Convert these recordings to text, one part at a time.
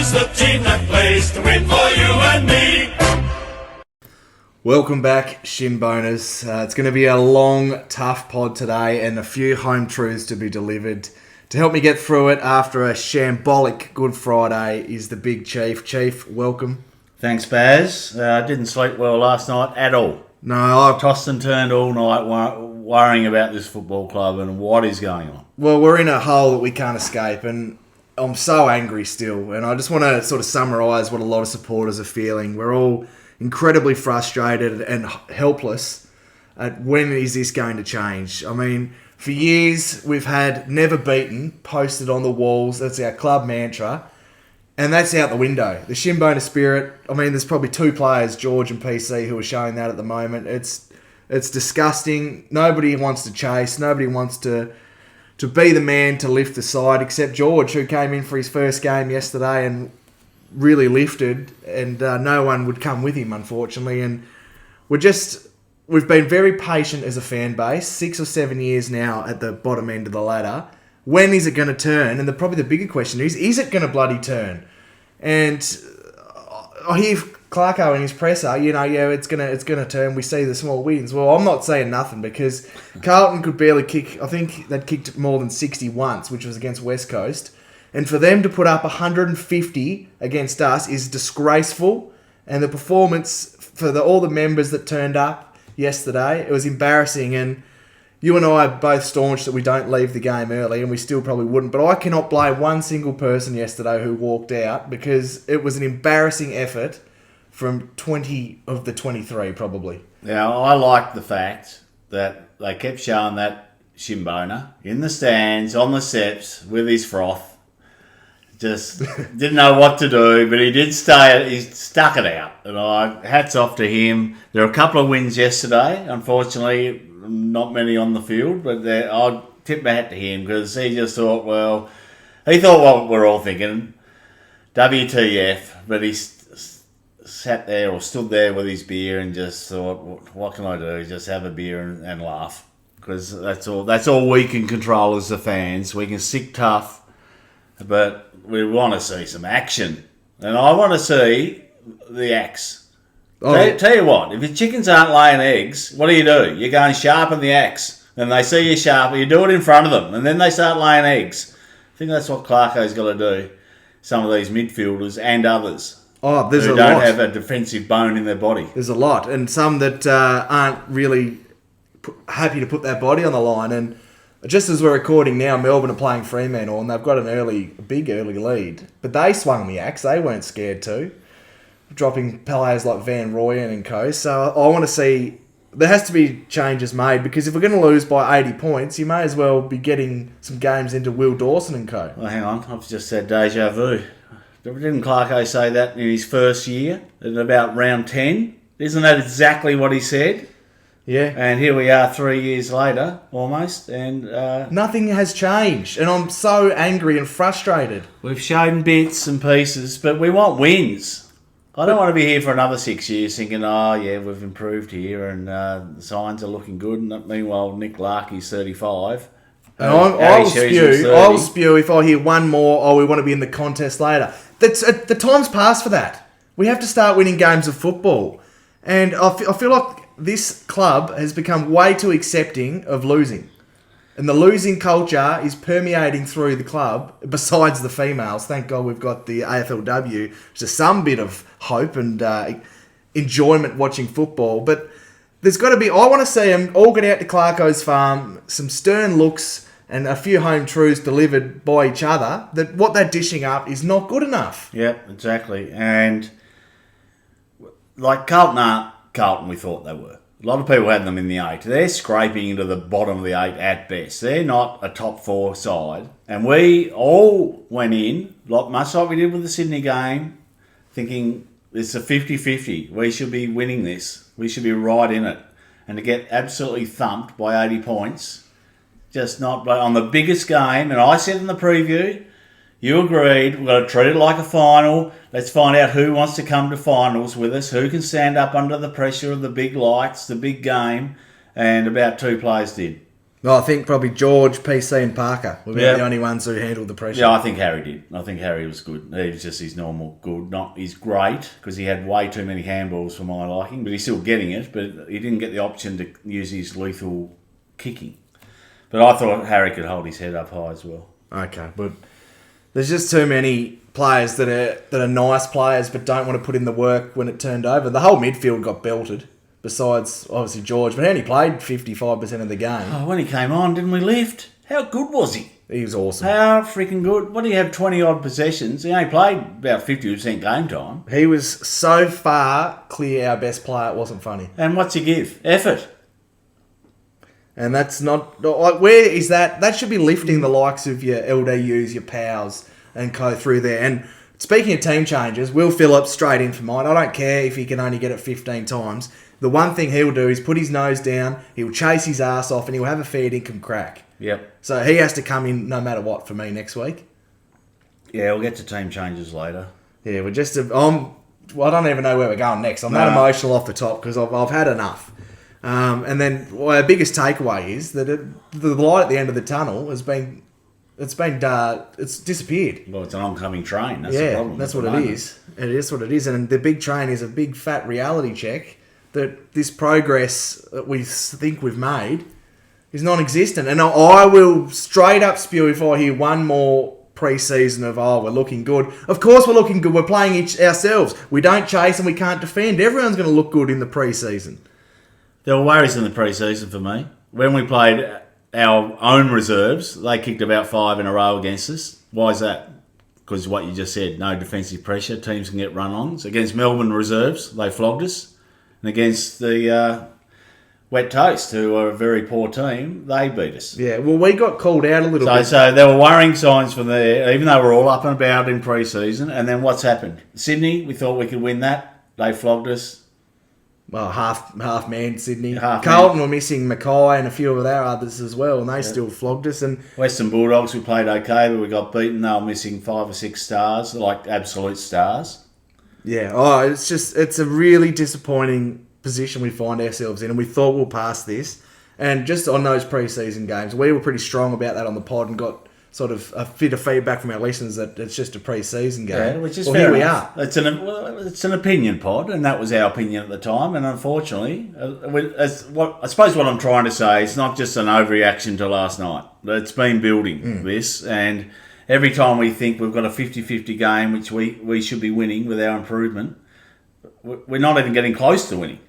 Shinboners, the team that plays to win for you and me. Welcome back, Shinboners. It's going to be a long, tough pod today and a few home truths to be delivered. To help me get through it after a shambolic Good Friday is the Big Chief. Chief, welcome. Thanks, Baz. I didn't sleep well last night at all. No, I Tossed and turned all night worrying about this football club and what is going on. Well, we're in a hole that we can't escape, and I'm so angry still. And I just want to sort of summarise what a lot of supporters are feeling. We're all incredibly frustrated and helpless at when is this going to change. I mean, for years we've had never beaten posted on the walls. That's our club mantra. And that's out the window. The Shinboner spirit, I mean, there's probably two players, George and PC, who are showing that at the moment. It's disgusting. Nobody wants to chase. Nobody wants to be the man to lift the side, except George, who came in for his first game yesterday and really lifted, and no one would come with him, unfortunately. And we've been very patient as a fan base, 6 or 7 years now at the bottom end of the ladder. When is it going to turn? And probably the bigger question is it going to bloody turn? And I hear Clarko in his presser, it's gonna turn. We see the small wins. Well, I'm not saying nothing because Carlton could barely kick. I think they'd kicked more than 60 once, which was against West Coast. And for them to put up 150 against us is disgraceful. And the performance for all the members that turned up yesterday, it was embarrassing. And you and I are both staunch that we don't leave the game early, and we still probably wouldn't. But I cannot blame one single person yesterday who walked out because it was an embarrassing effort from 20 of the 23 probably. Now, I like the fact that they kept showing that Shinboner in the stands, on the steps, with his froth. Just didn't know what to do, but he did stay. He stuck it out, and hats off to him. There were a couple of wins yesterday. Unfortunately, not many on the field, but I'll tip my hat to him because he just thought, he thought what we're all thinking, WTF, but he sat there or stood there with his beer and just thought, what can I do? Just have a beer and laugh, because that's all we can control as the fans. We can stick tough, but we want to see some action, and I want to see the axe. Tell you what, if your chickens aren't laying eggs, what do? You go and sharpen the axe, and they see you sharpen. You do it in front of them, and then they start laying eggs. I think that's what Clarko's got to do. Some of these midfielders and others there's who a don't lot. have a defensive bone in their body. There's a lot, and some that aren't really happy to put their body on the line. And just as we're recording now, Melbourne are playing Fremantle, and they've got a big early lead. But they swung the axe. They weren't scared to, dropping players like Van Rooyen and co. So I want to see, there has to be changes made, because if we're going to lose by 80 points, you may as well be getting some games into Will Dawson and co. Well, hang on, I've just said deja vu. Didn't Clarko say that in his first year, at about round 10? Isn't that exactly what he said? Yeah. And here we are 3 years later, almost, and nothing has changed. And I'm so angry and frustrated. we've shown bits and pieces, but we want wins. I don't want to be here for another 6 years thinking, we've improved here and the signs are looking good. And meanwhile, Nick Larkey's 35. And I'll spew if I hear one more, we want to be in the contest later. The time's passed for that. We have to start winning games of football. And I feel like this club has become way too accepting of losing. And the losing culture is permeating through the club, besides the females. Thank God we've got the AFLW, which is some bit of hope and enjoyment watching football. But there's got to be, I want to see them all get out to Clarko's farm, some stern looks and a few home truths delivered by each other, that what they're dishing up is not good enough. Yep, exactly. And like Carlton aren't Carlton we thought they were. A lot of people had them in the 8. They're scraping into the bottom of the 8 at best. They're not a top 4 side. And we all went in, much like we did with the Sydney game, thinking it's a 50-50. We should be winning this. We should be right in it. And to get absolutely thumped by 80 points, just not on the biggest game. And I said in the preview, you agreed, we've got to treat it like a final. Let's find out who wants to come to finals with us, who can stand up under the pressure of the big lights, the big game. And about 2 players did. No, I think probably George, PC, and Parker were Yeah. the only ones who handled the pressure. Yeah, I think Harry did. I think Harry was good. He was just his normal good. Not he's great because he had way too many handballs for my liking, but he's still getting it. But he didn't get the option to use his lethal kicking. But I thought Harry could hold his head up high as well. Okay, but there's just too many players that are nice players but don't want to put in the work when it turned over. The whole midfield got belted, besides obviously George, but he only played 55% of the game. Oh, when he came on, didn't we lift? How good was he? He was awesome. How freaking good. What do you have, 20-odd possessions? He only played about 50% game time. He was so far clear our best player, it wasn't funny. And what's he give? Effort. And that's not... Like, where is that? That should be lifting the likes of your LDUs, your POWs, and go through there. And speaking of team changes, Will Phillips straight in for mine. I don't care if he can only get it 15 times. The one thing he'll do is put his nose down, he'll chase his ass off, and he'll have a fair dinkum crack. Yep. So he has to come in no matter what for me next week. Yeah, we'll get to team changes later. Yeah, we're just... I don't even know where we're going next. I'm that emotional off the top because I've had enough. And then our biggest takeaway is that the light at the end of the tunnel has been... It's disappeared. Well, it's an oncoming train. That's the problem. That's at what the it moment. is. It is what it is. And the big train is a big fat reality check that this progress that we think we've made is non-existent. And I will straight up spew if I hear one more pre-season of, we're looking good. Of course we're looking good. We're playing ourselves. We don't chase and we can't defend. Everyone's going to look good in the pre-season. There were worries in the pre-season for me. When we played our own reserves, they kicked about 5 in a row against us. Why is that? Because what you just said, no defensive pressure. Teams can get run-ons. Against Melbourne reserves, they flogged us. And against the Wet Toast, who are a very poor team, they beat us. Yeah, well, we got called out a little bit. So there were worrying signs from there, even though we're all up and about in pre-season. And then what's happened? Sydney, we thought we could win that. They flogged us. Well, half man Sydney. Half Carlton were missing Mackay and a few of our others as well, and they still flogged us. And Western Bulldogs, we played okay, but we got beaten. They were missing 5 or 6 stars, like absolute stars. yeah, it's a really disappointing position we find ourselves in, and we thought we'll pass this. And just on those pre-season games, we were pretty strong about that on the pod and got sort of a bit of feedback from our listeners that it's just a pre-season game. Yeah, which is well, fair here we enough. are. It's an opinion pod, and that was our opinion at the time. And unfortunately, I suppose what I'm trying to say is not just an overreaction to last night. It's been building this, and every time we think we've got a 50-50 game, which we should be winning with our improvement, we're not even getting close to winning.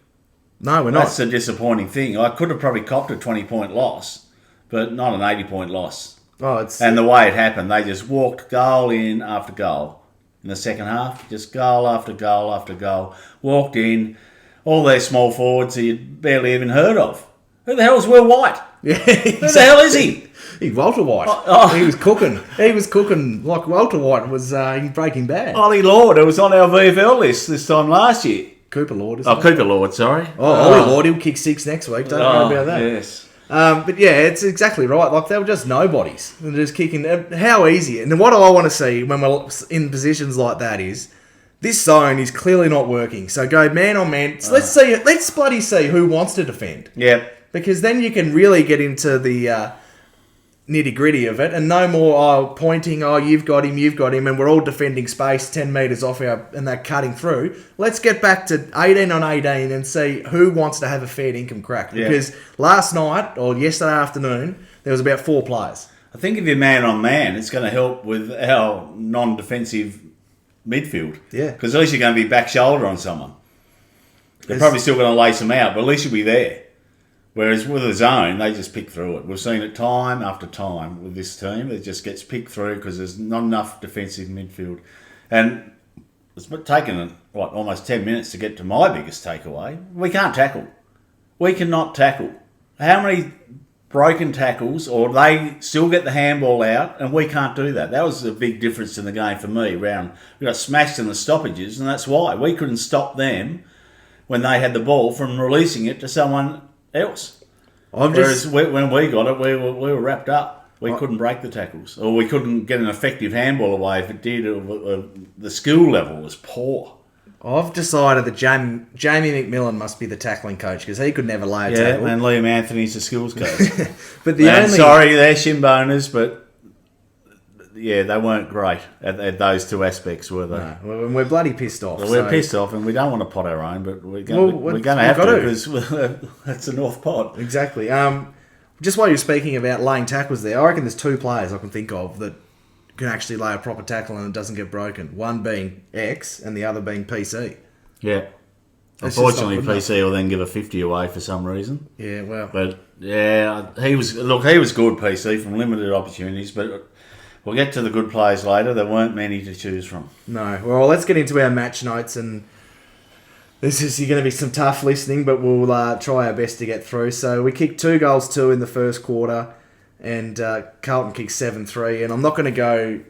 No, we're not. That's a disappointing thing. I could have probably copped a 20-point loss, but not an 80-point loss. And the way it happened, they just walked goal in after goal. In the second half, just goal after goal after goal. Walked in, all their small forwards that you'd barely even heard of. Who the hell is Will White? Yeah, Who the hell is he? He's Walter White. He was cooking. He was cooking like Walter White was in Breaking Bad. Ollie Lord, it was on our VFL list this time last year. Cooper Lord, isn't it? Cooper Lord, sorry. Ollie Lord, he'll kick 6 next week. Don't worry about that. Yes. But yeah, it's exactly right. Like, they were just nobodies. They're just kicking. How easy. And what I want to see when we're in positions like that is this zone is clearly not working. So go man on man. So let's bloody see who wants to defend. Yeah. Because then you can really get into the nitty gritty of it, and no more pointing. You've got him, and we're all defending space 10 metres off and they're cutting through. Let's get back to 18 on 18 and see who wants to have a fair income crack. Because last night or yesterday afternoon there was about 4 players. I think if you're man on man, it's going to help with our non-defensive midfield. Yeah. Because at least you're going to be back shoulder on someone. They're probably still going to lace them out, but at least you'll be there. Whereas with a zone, they just pick through it. We've seen it time after time with this team. It just gets picked through because there's not enough defensive midfield. And it's taken, almost 10 minutes to get to my biggest takeaway. We can't tackle. We cannot tackle. How many broken tackles, or they still get the handball out, and we can't do that? That was a big difference in the game for me. We got smashed in the stoppages, and that's why. We couldn't stop them when they had the ball from releasing it to someone else. Whereas when we got it, we were wrapped up. We couldn't break the tackles, or we couldn't get an effective handball away. If it did, the skill level was poor. I've decided that Jamie McMillan must be the tackling coach because he could never lay a Yeah, tackle. and Liam Anthony's the skills coach. But the And only sorry, they're shin boners, but yeah, they weren't great at those two aspects, were they? No, we're bloody pissed off. Well, we're so- pissed off, and we don't want to pot our own, but we're going to have we've to got because that's a North pot. Exactly. Just while you're speaking about laying tackles there, I reckon there's two players I can think of that can actually lay a proper tackle and it doesn't get broken. One being X and the other being PC. Yeah. That's Unfortunately, just not good PC will then give a 50 away for some reason. Yeah, well, But yeah, he was good, PC, from limited opportunities, but we'll get to the good players later. There weren't many to choose from. no. Well, let's get into our match notes, and this is going to be some tough listening, but we'll try our best to get through. So we kicked 2-2 in the first quarter, and Carlton kicked 7-3, and I'm not going to go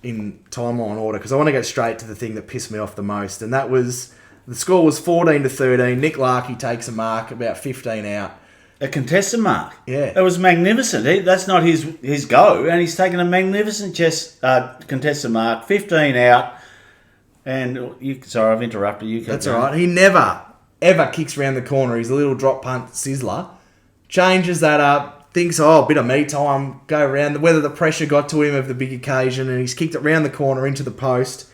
in timeline order because I want to get straight to the thing that pissed me off the most, and that was the score was 14-13. Nick Larkey takes a mark about 15 out. A contested mark. Yeah. It was magnificent. That's not his go, and he's taken a magnificent contested mark, 15 out. And sorry, I've interrupted you. That's all right. He never, ever kicks around the corner. He's a little drop punt sizzler. Changes that up. Thinks, a bit of me time. Go around. Whether the pressure got to him of the big occasion. And he's kicked it round the corner into the post.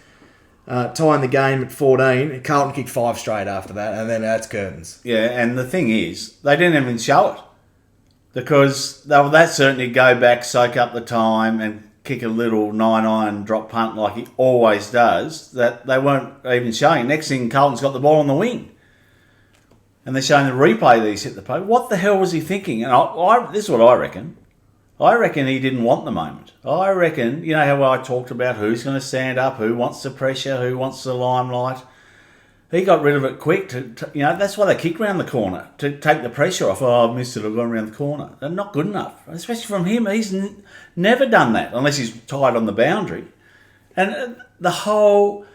Tying the game at 14. Carlton kicked 5 straight after that. And then that's curtains. Yeah, and the thing is, they didn't even show it. Because that certainly go back, soak up the time, and kick a little 9-iron drop punt like he always does, that they weren't even showing. Next thing, Carlton's got the ball on the wing. And they're showing the replay that he's hit the post. What the hell was he thinking? And this is what I reckon. I reckon he didn't want the moment. I reckon, you know how I talked about who's going to stand up, who wants the pressure, who wants the limelight. He got rid of it quick. That's why they kick around the corner, to take the pressure off. Oh, I've missed it, I've gone around the corner. They're not good enough, especially from him. He's never done that unless he's tied on the boundary. And the whole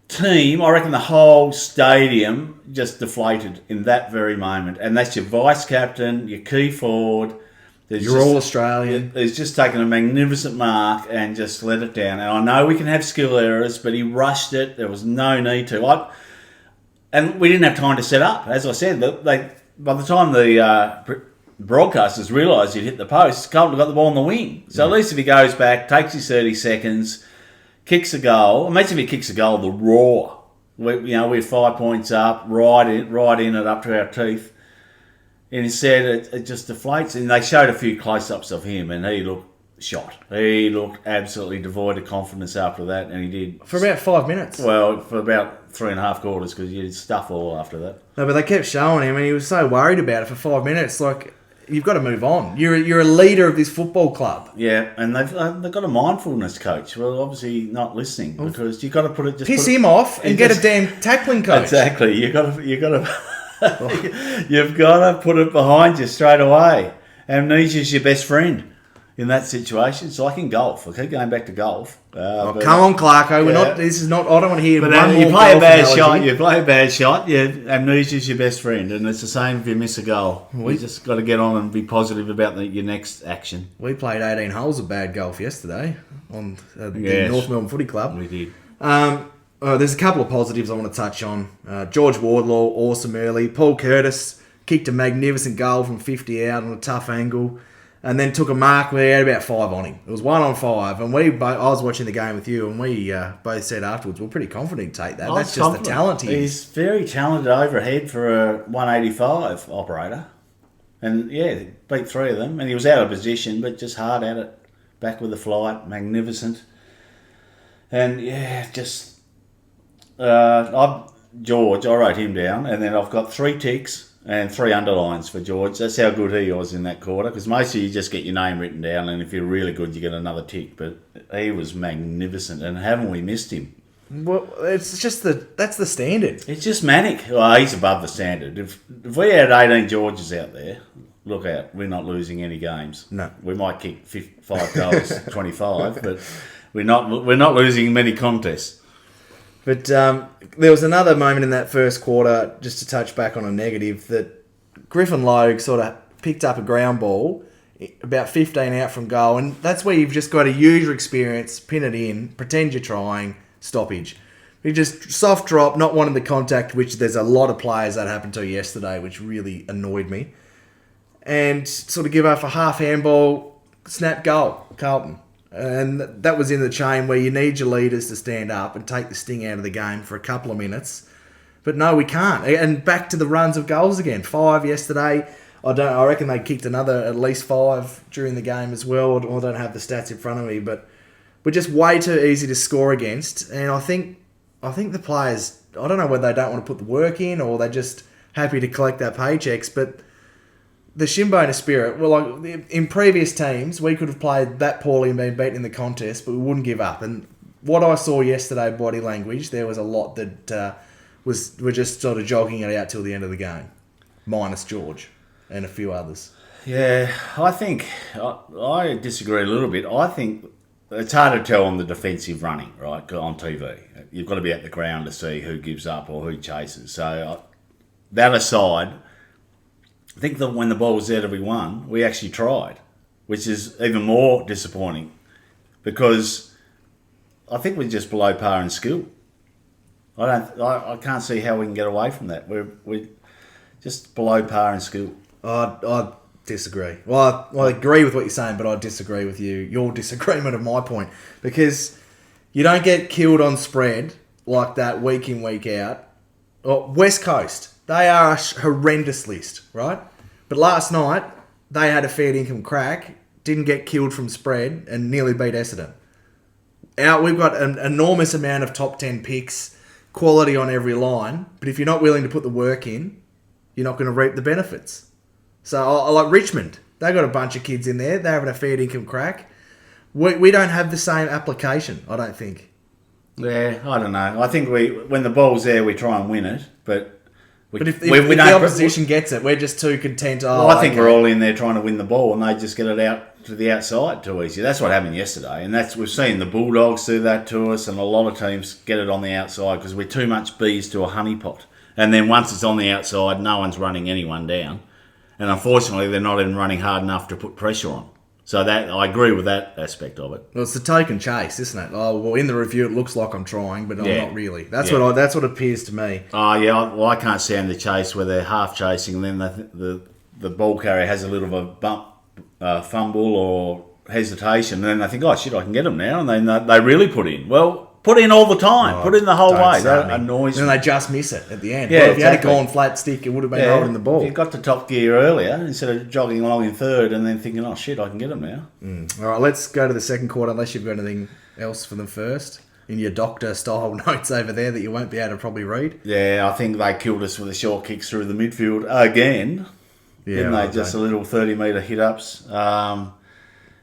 team, I reckon the whole stadium just deflated in that very moment. And that's your vice captain, your key forward. You're all Australian. He's just taken a magnificent mark and just let it down. And I know we can have skill errors, but he rushed it. There was no need to. And we didn't have time to set up. As I said, by the time the broadcasters realised he'd hit the post, Carlton got the ball on the wing. So at least if he goes back, takes his 30 seconds, kicks a goal. Imagine if he kicks a goal, the roar. We're 5 points up, right in it, up to our teeth. And instead, it just deflates. And they showed a few close-ups of him, and he looked shot. He looked absolutely devoid of confidence after that, and he did. For about 5 minutes. Well, for about 3.5 quarters, because you did stuff all after that. No, but they kept showing him, and he was so worried about it for 5 minutes. Like, you've got to move on. You're a leader of this football club. Yeah, and they've got a mindfulness coach. Well, obviously not listening, because you've got to put it. Piss him off and get a damn tackling coach. Exactly. You've got to you've got to put it behind you straight away. Amnesia's your best friend in that situation. It's like in golf. I keep going back to golf. Come on, Clarko. We're not. This is not. I don't want to hear. But one you more play a golf bad analogy. shot. You play a bad shot. Amnesia's your best friend, and it's the same if you miss a goal. You just got to get on and be positive about your next action. We played 18 holes of bad golf yesterday on the Yes. North Melbourne Footy Club. We did. There's a couple of positives I want to touch on. George Wardlaw, awesome early. Paul Curtis kicked a magnificent goal from 50 out on a tough angle, and then took a mark. We had about 5 on him. It was 1 on 5, and I was watching the game with you, and we both said afterwards we're pretty confident to take that. That's just the talent he is. He's very talented overhead for a 185 operator, and yeah, beat 3 of them, and he was out of position, but just hard at it, back with the flight, magnificent, and yeah, just. George, I wrote him down, and then I've got 3 ticks and 3 underlines for George. That's how good he was in that quarter, because mostly you just get your name written down, and if you're really good, you get another tick. But he was magnificent, and haven't we missed him? Well, it's just that's the standard. It's just manic. Well, he's above the standard. If we had 18 Georges out there, look out, we're not losing any games. No. We might kick 5 goals, 25, but we're not losing many contests. But there was another moment in that first quarter, just to touch back on a negative, that Griffin Logue sort of picked up a ground ball about 15 out from goal, and that's where you've just got to use your experience, pin it in, pretend you're trying, stoppage. He just soft drop, not wanting the contact, which there's a lot of players that happened to yesterday, which really annoyed me. And sort of give up a half handball, snap goal, Carlton. And that was in the chain where you need your leaders to stand up and take the sting out of the game for a couple of minutes. But no, we can't. And back to the runs of goals again. 5 yesterday. I reckon they kicked another at least 5 during the game as well. I don't have the stats in front of me, but we're just way too easy to score against. And I think the players, I don't know whether they don't want to put the work in or they're just happy to collect their paychecks, but the Shinboner spirit, well, like in previous teams, we could have played that poorly and been beaten in the contest, but we wouldn't give up. And what I saw yesterday, body language, there was a lot that we're just sort of jogging it out till the end of the game, minus George and a few others. Yeah, I think I disagree a little bit. I think it's hard to tell on the defensive running, right, on TV. You've got to be at the ground to see who gives up or who chases. So that aside, I think that when the ball was there to be won, we actually tried, which is even more disappointing because I think we're just below par in skill. I can't see how we can get away from that. We're just below par in skill. I disagree. Well, I agree with what you're saying, but I disagree with you. Your disagreement of my point. Because you don't get killed on spread like that week in, week out. West Coast, they are a horrendous list, right? But last night, they had a fair income crack, didn't get killed from spread, and nearly beat Essendon. We've got an enormous amount of top 10 picks, quality on every line, but if you're not willing to put the work in, you're not going to reap the benefits. So I like Richmond. They got a bunch of kids in there. They're having a fair income crack. We don't have the same application, I don't think. Yeah, I don't know. I think when the ball's there, we try and win it, but if the opposition gets it, we're just too content. I think we're all in there trying to win the ball, and they just get it out to the outside too easy. That's what happened yesterday, and we've seen the Bulldogs do that to us, and a lot of teams get it on the outside because we're too much bees to a honeypot. And then once it's on the outside, no one's running anyone down. And unfortunately, they're not even running hard enough to put pressure on. So that I agree with that aspect of it. Well, it's the token chase, isn't it? Oh, well, in the review, it looks like I'm trying, but I'm not really. That's what appears to me. Oh, yeah. Well, I can't stand the chase where they're half chasing, and then the ball carrier has a little of a bump, fumble or hesitation, and then they think, oh, shit, I can get them now. And then they really put in. Well, put in all the time. Put in the whole way. That annoys me. And they just miss it at the end. Yeah, well, if you had gone flat stick, it would have been holding the ball. If you got to top gear earlier instead of jogging along in third and then thinking, oh, shit, I can get them now. All right, let's go to the second quarter, unless you've got anything else for them first in your doctor-style notes over there that you won't be able to probably read. Yeah, I think they killed us with the short kicks through the midfield again. Yeah, didn't they? Just a little 30-metre hit-ups.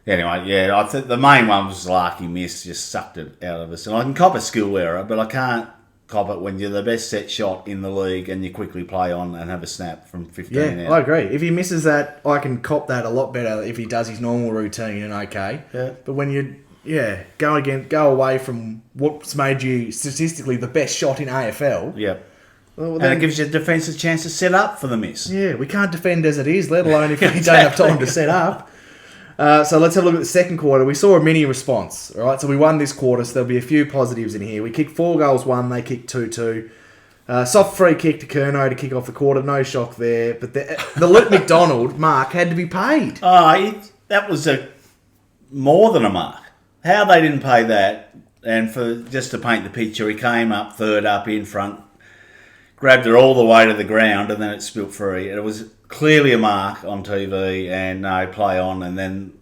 Anyway, yeah, I think the main one was Larky miss, just sucked it out of us. And I can cop a skill error, but I can't cop it when you're the best set shot in the league and you quickly play on and have a snap from 15 out. I agree. If he misses that, I can cop that a lot better if he does his normal routine and okay. Yeah. But when you, go away from what's made you statistically the best shot in AFL. Yep. Well, and it gives your defence a chance to set up for the miss. Yeah, we can't defend as it is, let alone if we don't have time to set up. So let's have a look at the second quarter. We saw a mini response, all right? So we won this quarter, so there'll be a few positives in here. We kicked 4 goals, 1. They kicked 2-2. Soft free kick to Curnow to kick off the quarter. No shock there. But the Luke McDonald mark had to be paid. That was more than a mark. How they didn't pay that, and just to paint the picture, he came up third up in front, grabbed it all the way to the ground, and then it spilt free. It was clearly a mark on TV and no play on, and then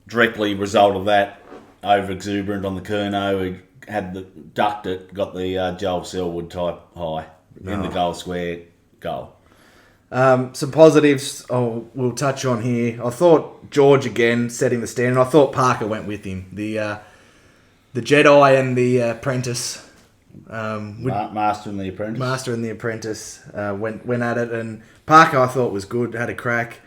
directly result of that, over exuberant on the Curnow, who had ducked it, got the Joel Selwood type high in the goal square goal. Some positives we'll touch on here. I thought George again setting the standard. I thought Parker went with him. The Jedi and the Apprentice. Master and the Apprentice. Master and the Apprentice went at it, and Parker I thought was good, had a crack.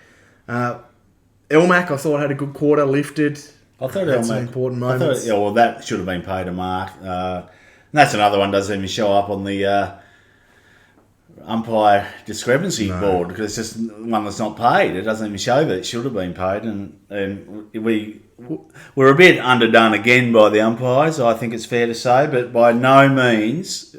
Elmac I thought had a good quarter, lifted. I thought had some important moments. That should have been paid a mark. And that's another one doesn't even show up on the umpire discrepancy board because it's just one that's not paid. It doesn't even show that it should have been paid, and we're a bit underdone again by the umpires, I think it's fair to say, but by no means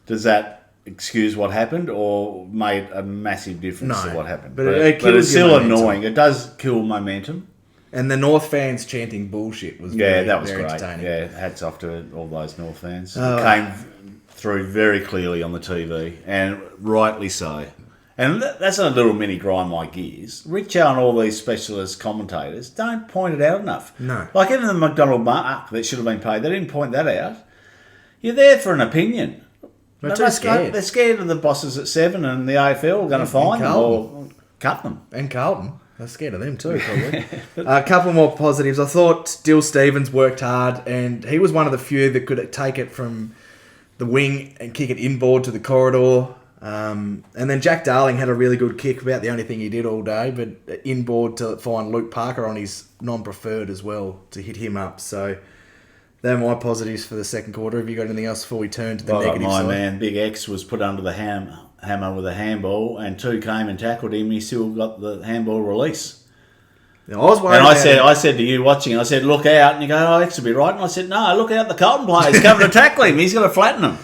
does that excuse what happened or made a massive difference to what happened. But But it's still annoying. It does kill momentum. And the North fans chanting bullshit was That was very great. entertaining. Yeah, hats off to all those North fans. It came through very clearly on the TV, and rightly so. And that's a little mini grind my gears. Richo and all these specialist commentators don't point it out enough. No. Like even the McDonald mark that should have been paid, they didn't point that out. You're there for an opinion. They're too scared. They're scared of the bosses at 7 and the AFL are going to fine them or cut them. And Carlton. They're scared of them too, probably. A couple more positives. I thought Dill Stevens worked hard, and he was one of the few that could take it from the wing and kick it inboard to the corridor. And then Jack Darling had a really good kick, about the only thing he did all day, but inboard to find Luke Parker on his non-preferred as well to hit him up. So they're my positives for the second quarter. Have you got anything else before we turn to the negative my side? man, Big X was put under the hammer with a handball, and 2 came and tackled him. He still got the handball release. Now, I was worried And about I said to you watching, I said, look out. And you go, oh, X will be right. And I said, no, look out, the Carlton player's coming to tackle him. He's going to flatten him.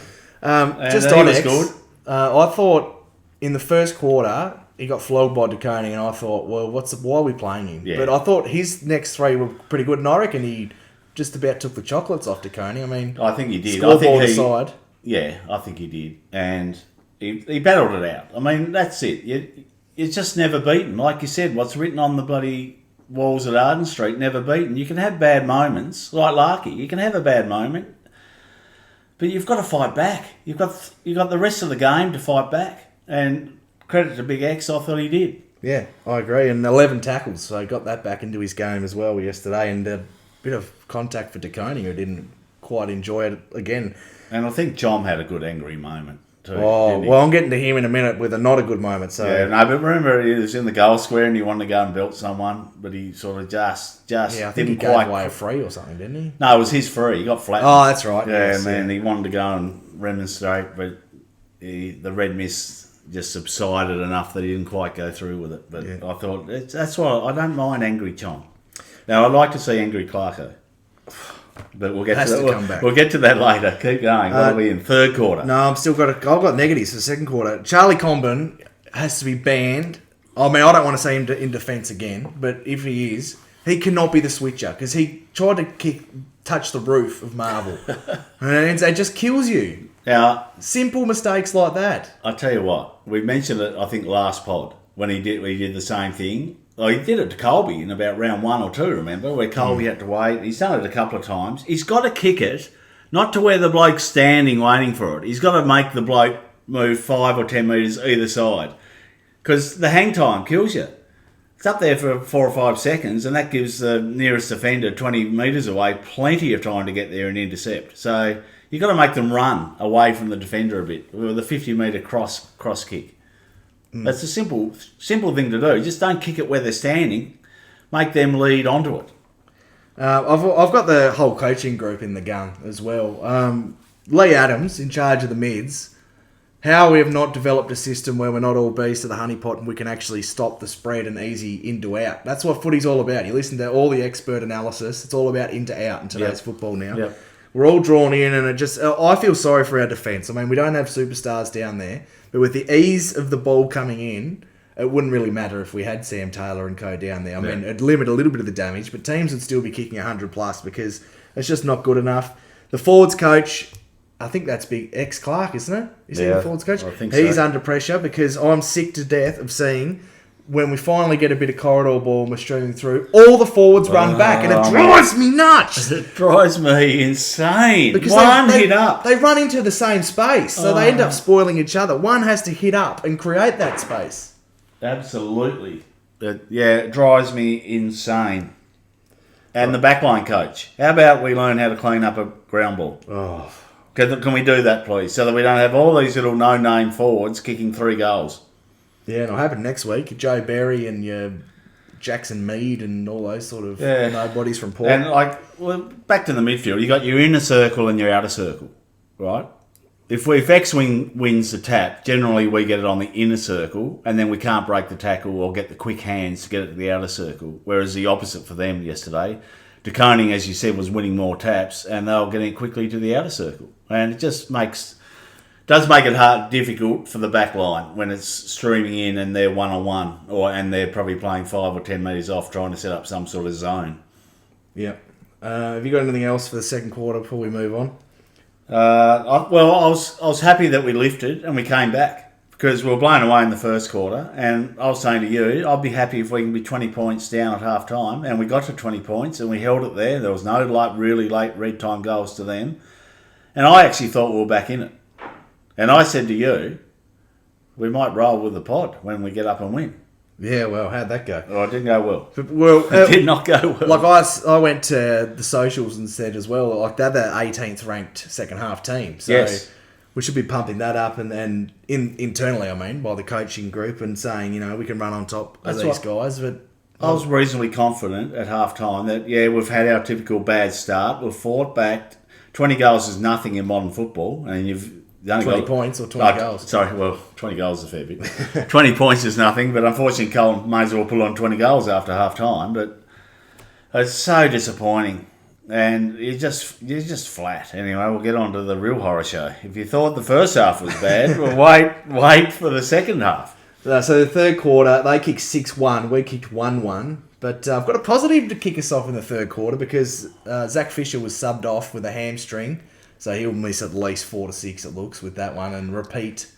just he on was X, good. I thought in the first quarter he got flogged by DeConing, and I thought, well, why are we playing him? Yeah. But I thought his next 3 were pretty good, and I reckon he just about took the chocolates off DeConing. I mean, I think he did. Scoreboard aside. Yeah, I think he did. And he battled it out. I mean, that's it. You're just never beaten. Like you said, what's written on the bloody walls at Arden Street, never beaten. You can have bad moments, like Larky. You can have a bad moment, but you've got to fight back. You've got the rest of the game to fight back. And credit to Big X, I thought he did. Yeah, I agree. And 11 tackles, so he got that back into his game as well yesterday. And a bit of contact for DeConing, who didn't quite enjoy it again. And I think John had a good angry moment too. Oh, didn't he? well, I'm getting to him in a minute with a not a good moment. So Yeah, no, but remember he was in the goal square and he wanted to go and belt someone, but he sort of just yeah, I think didn't he gave quite. away a free or something, didn't he? No, it was his free. He got flattened. Oh, that's right. Yeah, yes, man, he wanted to go and remonstrate, but the red mist just subsided enough that he didn't quite go through with it. But I thought that's why I don't mind angry Chong. Now I'd like to see angry Clarko. But we'll get Has to to that. come back. We'll get to that later. Keep going. What are we in? Third quarter. No, I've got negatives for the second quarter. Charlie Comben has to be banned. I mean, I don't want to see him in defence again, but if he is, he cannot be the switcher because he tried to touch the roof of Marvel, and it just kills you. Now, Simple mistakes like that. I tell you what, we mentioned it. I think last pod when he did the same thing. Well, he did it to Colby in about round 1 or 2. Remember where Colby had to wait? He's done it a couple of times. He's got to kick it, not to where the bloke's standing waiting for it. He's got to make the bloke move 5 or 10 metres either side, because the hang time kills you. It's up there for 4 or 5 seconds, and that gives the nearest defender 20 metres away plenty of time to get there and intercept. So you've got to make them run away from the defender a bit with a 50-metre cross kick. That's a simple thing to do. Just don't kick it where they're standing. Make them lead onto it. I've got the whole coaching group in the gun as well. Lee Adams, in charge of the mids. How we have not developed a system where we're not all bees to the honeypot and we can actually stop the spread and easy in to out. That's what footy's all about. You listen to all the expert analysis. It's all about in to out in today's football now. Yep. We're all drawn in, and I feel sorry for our defence. I mean, we don't have superstars down there, but with the ease of the ball coming in, it wouldn't really matter if we had Sam Taylor and co down there. I mean, it'd limit a little bit of the damage, but teams would still be kicking 100 plus because it's just not good enough. The forwards coach, I think that's Big X Clark, isn't it? Is he the forwards coach? I think He's so. under pressure because I'm sick to death of seeing when we finally get a bit of corridor ball and we're streaming through, all the forwards run back, and it drives me nuts. It drives me insane. Because One hit up. They run into the same space, so they end up spoiling each other. One has to hit up and create that space. Absolutely. It drives me insane. And the backline coach. How about we learn how to clean up a ground ball? Oh, Can we do that, please? So that we don't have all these little no-name forwards kicking 3 goals. yeah, and it'll happen next week. Joe Berry and your Jackson Mead and all those sort of nobodies from Port. And back to the midfield. You got your inner circle and your outer circle, right? if X-Wing wins the tap, generally we get it on the inner circle, and then we can't break the tackle or get the quick hands to get it to the outer circle. Whereas the opposite for them yesterday, De Koning, as you said, was winning more taps, and they were getting it quickly to the outer circle, and it just does make it difficult for the back line when it's streaming in and they're 1-on-1, and they're probably playing 5 or 10 metres off, trying to set up some sort of zone. Yep. Have you got anything else for the second quarter before we move on? I was happy that we lifted and we came back because we were blown away in the first quarter. And I was saying to you, I'd be happy if we can be 20 points down at half time. And we got to 20 points and we held it there. There was no really late red time goals to them. And I actually thought we were back in it. And I said to you, we might roll with the pod when we get up and win. Yeah, well, how'd that go? Oh, it didn't go well. It did not go well. Like I went to the socials and said as well, like they're the 18th ranked second half team. So yes. We should be pumping that up and internally, I mean, by the coaching group and saying, we can run on top of these guys. But I was reasonably confident at half time that, we've had our typical bad start. We've fought back. 20 goals is nothing in modern football. And you've 20 points or 20 goals? Sorry, well, 20 goals is a fair bit. 20 points is nothing, but unfortunately Cole may as well pull on 20 goals after half time. But it's so disappointing. And you're just flat. Anyway, we'll get on to the real horror show. If you thought the first half was bad, well, wait for the second half. So the third quarter, they kicked 6-1. We kicked 1-1. But I've got a positive to kick us off in the third quarter because Zach Fisher was subbed off with a hamstring. So he'll miss at least 4 to 6, it looks, with that one, and repeat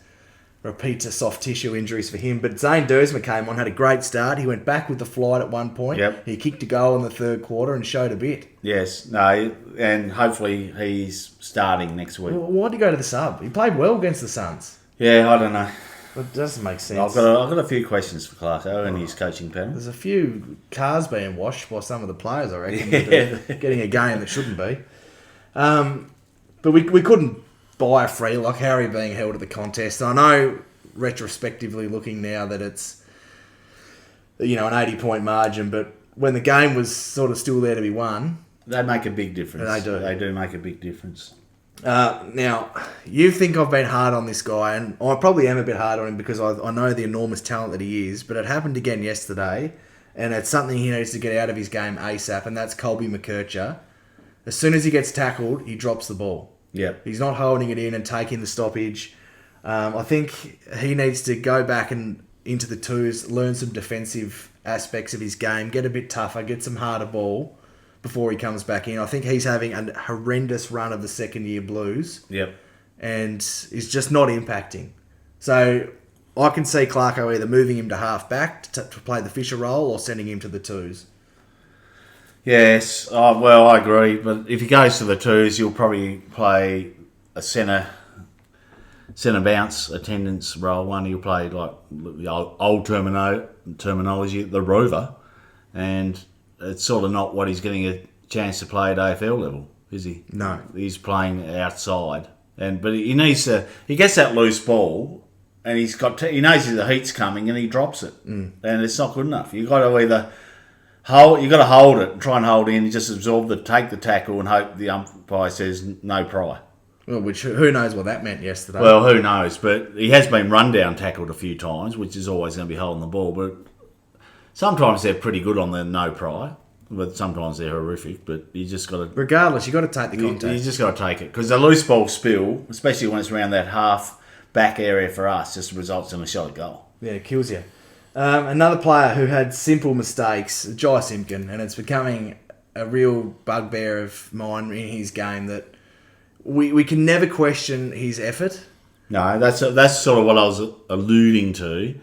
soft tissue injuries for him. But Zane Dersma came on, had a great start. He went back with the flight at one point. Yep. He kicked a goal in the third quarter and showed a bit. Yes, no, and hopefully he's starting next week. Well, why'd he go to the sub? He played well against the Suns. Yeah, I don't know. It doesn't make sense. I've got a few questions for Clarko and his coaching panel. There's a few cars being washed by some of the players, I reckon. Getting a game that shouldn't be. But we couldn't buy a free like Harry being held at the contest. I know, retrospectively looking now, that it's an 80-point margin, but when the game was sort of still there to be won... They make a big difference. They do. They do make a big difference. Now, you think I've been hard on this guy, and I probably am a bit hard on him because I know the enormous talent that he is, but it happened again yesterday, and it's something he needs to get out of his game ASAP, and that's Colby McKercher. As soon as he gets tackled, he drops the ball. Yep. He's not holding it in and taking the stoppage. I think he needs to go back and into the twos, learn some defensive aspects of his game, get a bit tougher, get some harder ball before he comes back in. I think he's having a horrendous run of the second-year Blues. Yep. And is just not impacting. So I can see Clarko either moving him to half-back to play the Fisher role or sending him to the twos. Yes, well, I agree. But if he goes to the twos, you'll probably play a centre bounce attendance role. One, he'll play like the old terminology, the rover. And it's sort of not what he's getting a chance to play at AFL level, is he? No. He's playing outside. But he needs to... He gets that loose ball and he knows the heat's coming and he drops it. And it's not good enough. You've got to either... You've got to hold it and try and hold in, just take the tackle and hope the umpire says no pry. Well, which who knows what that meant yesterday. Well, who knows, but he has been run down tackled a few times, which is always going to be holding the ball, but sometimes they're pretty good on the no pry, but sometimes they're horrific, but you just got to... Regardless, you've got to take the contact. You just got to take it, because the loose ball spill, especially when it's around that half back area for us, just results in a shot at goal. Yeah, it kills you. Another player who had simple mistakes, Jai Simpkin, and it's becoming a real bugbear of mine in his game that we can never question his effort. No, that's sort of what I was alluding to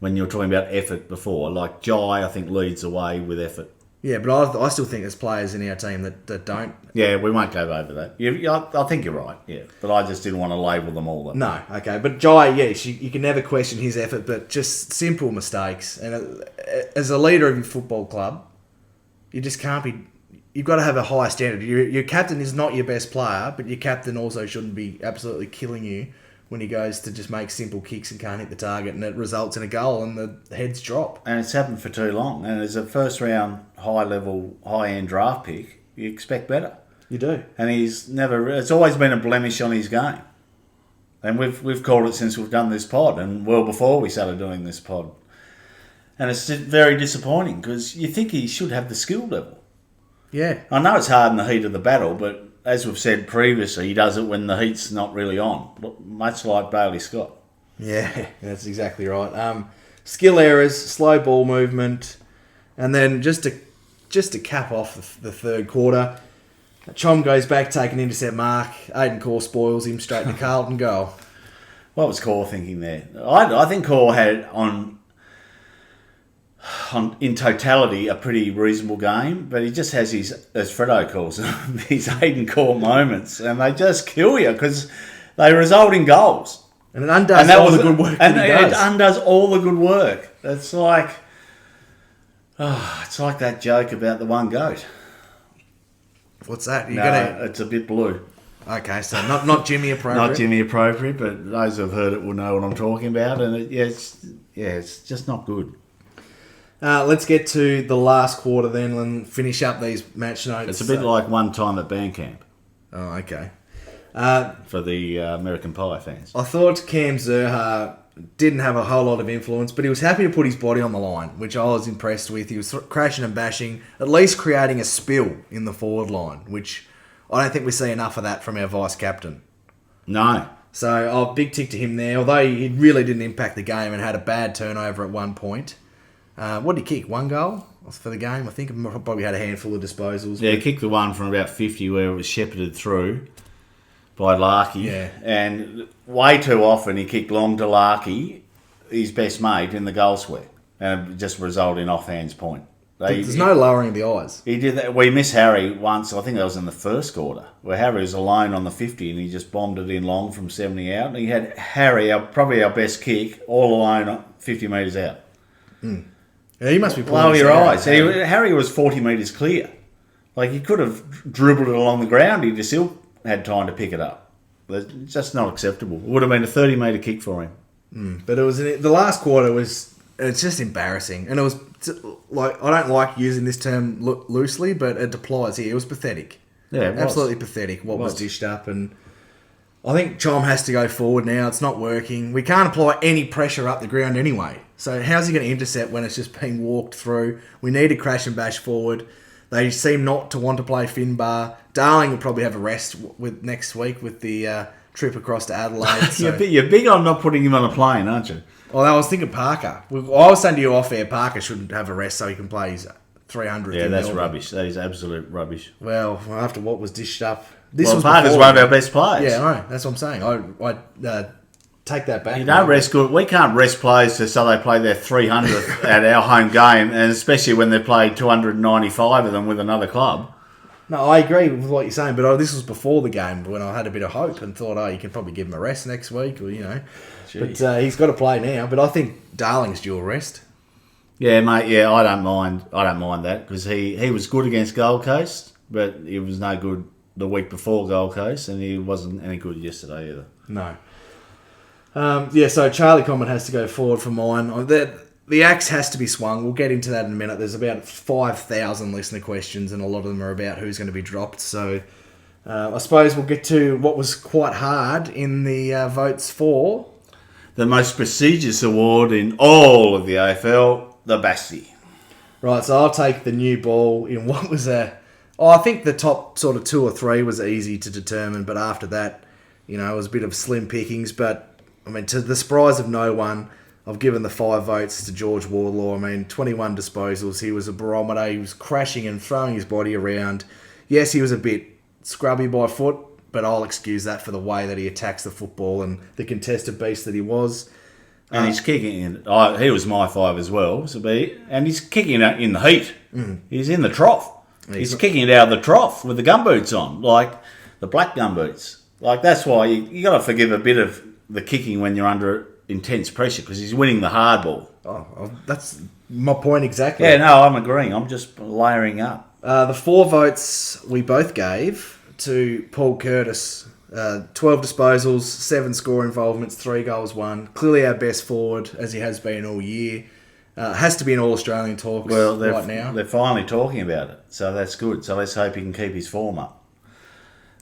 when you were talking about effort before. Like Jai, I think, leads the way with effort. Yeah, but I still think there's players in our team that don't. Yeah, we won't go over that. I think you're right, yeah. But I just didn't want to label them all. No, okay. But Jai, yes, you can never question his effort, but just simple mistakes. And as a leader of your football club, you just can't be... You've got to have a high standard. Your captain is not your best player, but your captain also shouldn't be absolutely killing you when he goes to just make simple kicks and can't hit the target, and it results in a goal and the heads drop. And it's happened for too long. And as a first-round, high-level, high-end draft pick, you expect better. You do. And he's never... It's always been a blemish on his game. And we've called it since we've done this pod, and well before we started doing this pod. And it's just very disappointing because you think he should have the skill level. Yeah. I know it's hard in the heat of the battle, but as we've said previously, he does it when the heat's not really on, much like Bailey Scott. Yeah, that's exactly right. Skill errors, slow ball movement, and then just to cap off the third quarter, Chom goes back, take an intercept mark. Aiden Core spoils him straight to Carlton goal. What was Core thinking there? I think Core had on in totality a pretty reasonable game, but he just has his, as Fredo calls them, these Aiden Core moments, and they just kill you because they result in goals. And it undoes all the good work that he does. It undoes all the good work. It's like that joke about the one goat. What's that? It's a bit blue. Okay, so not Jimmy appropriate. Not Jimmy appropriate, but those who have heard it will know what I'm talking about. And it's just not good. Let's get to the last quarter then and finish up these match notes. It's a bit like one time at band camp. Oh, okay. For the American Pie fans. I thought Cam Zerha didn't have a whole lot of influence, but he was happy to put his body on the line, which I was impressed with. He was crashing and bashing, at least creating a spill in the forward line, which I don't think we see enough of that from our vice-captain. No. So, big tick to him there, although he really didn't impact the game and had a bad turnover at one point. What did he kick? 1 goal for the game? I think he probably had a handful of disposals. Yeah, he kicked the one from about 50 where it was shepherded through by Larkey. Yeah. And way too often he kicked long to Larkey, his best mate, in the goal square. And it just resulted in off-hands point. There's no lowering of the eyes. He did that. We missed Harry once, I think that was in the first quarter, where Harry was alone on the 50 and he just bombed it in long from 70 out. And he had Harry, probably our best kick, all alone 50 metres out. Yeah, he must be pulling Lower his your hair eyes. out. Harry was 40 metres clear. Like, he could have dribbled it along the ground. He just still had time to pick it up. It's just not acceptable. It would have been a 30-metre kick for him. But it was the last quarter it's just embarrassing, and it was like, I don't like using this term loosely, but it applies here. It was pathetic. Yeah, it was. Absolutely pathetic what was dished up, and I think Chom has to go forward now. It's not working. We can't apply any pressure up the ground anyway. So how's he going to intercept when it's just being walked through? We need to crash and bash forward. They seem not to want to play Finbar. Darling will probably have a rest next week with the trip across to Adelaide. So. You're big on not putting him on a plane, aren't you? Well, I was thinking Parker. I was saying to you off air, Parker shouldn't have a rest so he can play his 300. Yeah, that's rubbish. That is absolute rubbish. Well, after what was dished up, Parker's one of our best players. Yeah, I know. That's what I'm saying. I take that back. You don't rest good. We can't rest players so they play their 300th at our home game, and especially when they played 295 of them with another club. No, I agree with what you're saying, but this was before the game when I had a bit of hope and thought, you can probably give him a rest next week, or Jeez. But he's got to play now. But I think Darling's due a rest. Yeah, mate. Yeah, I don't mind that because he was good against Gold Coast, but he was no good the week before Gold Coast, and he wasn't any good yesterday either. No. So Charlie Common has to go forward for mine. The axe has to be swung. We'll get into that in a minute. There's about 5,000 listener questions, and a lot of them are about who's going to be dropped. So I suppose we'll get to what was quite hard in the votes for the most prestigious award in all of the AFL, the Basti. Right, so I'll take the new ball in what was I think the top sort of 2 or 3 was easy to determine, but after that, it was a bit of slim pickings. But, to the surprise of no one, I've given the 5 votes to George Wardlaw. 21 disposals. He was a barometer. He was crashing and throwing his body around. Yes, he was a bit scrubby by foot, but I'll excuse that for the way that he attacks the football and the contested beast that he was. And he's kicking in. He was my 5 as well. And he's kicking it in the heat. He's in the trough. He's kicking it out of the trough with the gumboots on, like the black gumboots. Like, that's why you got to forgive a bit of the kicking when you're under intense pressure, because he's winning the hard ball. Oh, that's my point exactly. Yeah, no, I'm agreeing. I'm just layering up. The 4 votes we both gave to Paul Curtis. 12 disposals, 7 score involvements, 3 goals, 1. Clearly our best forward, as he has been all year. Has to be in All-Australian talks right now. They're finally talking about it, so that's good. So let's hope he can keep his form up.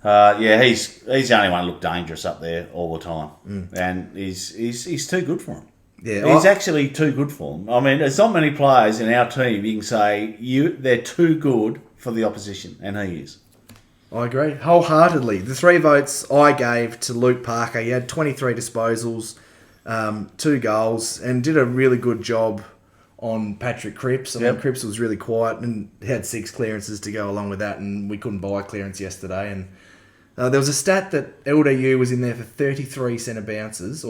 He's the only one who looked dangerous up there all the time, and he's too good for him. Yeah, He's actually too good for him. I mean, there's not many players in our team you can say they're too good for the opposition, and he is. I agree wholeheartedly. The 3 votes I gave to Luke Parker. He had 23 disposals, 2 goals, and did a really good job on Patrick Cripps. I mean, Cripps was really quiet and had 6 clearances to go along with that, and we couldn't buy clearance yesterday. And there was a stat that LDU was in there for 33 centre bounces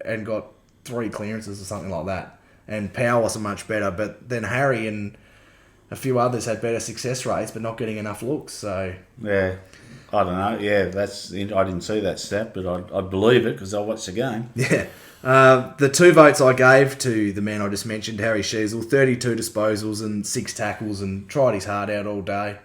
and got 3 clearances or something like that. And Powell wasn't much better, but then Harry and a few others had better success rates, but not getting enough looks. So yeah, I don't know. Yeah, I didn't see that stat, but I'd believe it because I watched the game. Yeah. The 2 votes I gave to the man I just mentioned, Harry Sheasel, 32 disposals and 6 tackles, and tried his heart out all day.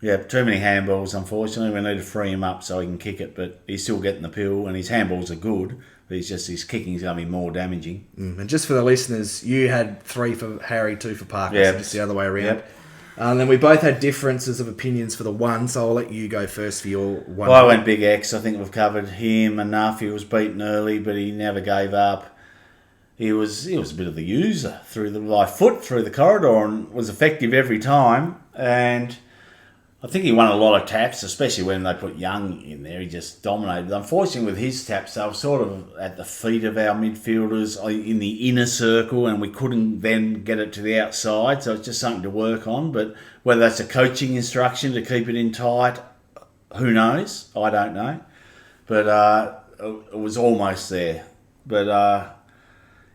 Yeah, too many handballs, unfortunately. We need to free him up so he can kick it, but he's still getting the pill, and his handballs are good, but his kicking's going to be more damaging. And just for the listeners, you had 3 for Harry, 2 for Parker, Yep. so just the other way around. Yep. And then we both had differences of opinions for the 1, so I'll let you go first for your 1. Well, I went Big X. I think we've covered him enough. He was beaten early, but he never gave up. He was a bit of the user through the foot through the corridor and was effective every time. And I think he won a lot of taps, especially when they put Young in there. He just dominated. Unfortunately, with his taps, they were sort of at the feet of our midfielders in the inner circle, and we couldn't then get it to the outside. So it's just something to work on. But whether that's a coaching instruction to keep it in tight, who knows? I don't know. But it was almost there. But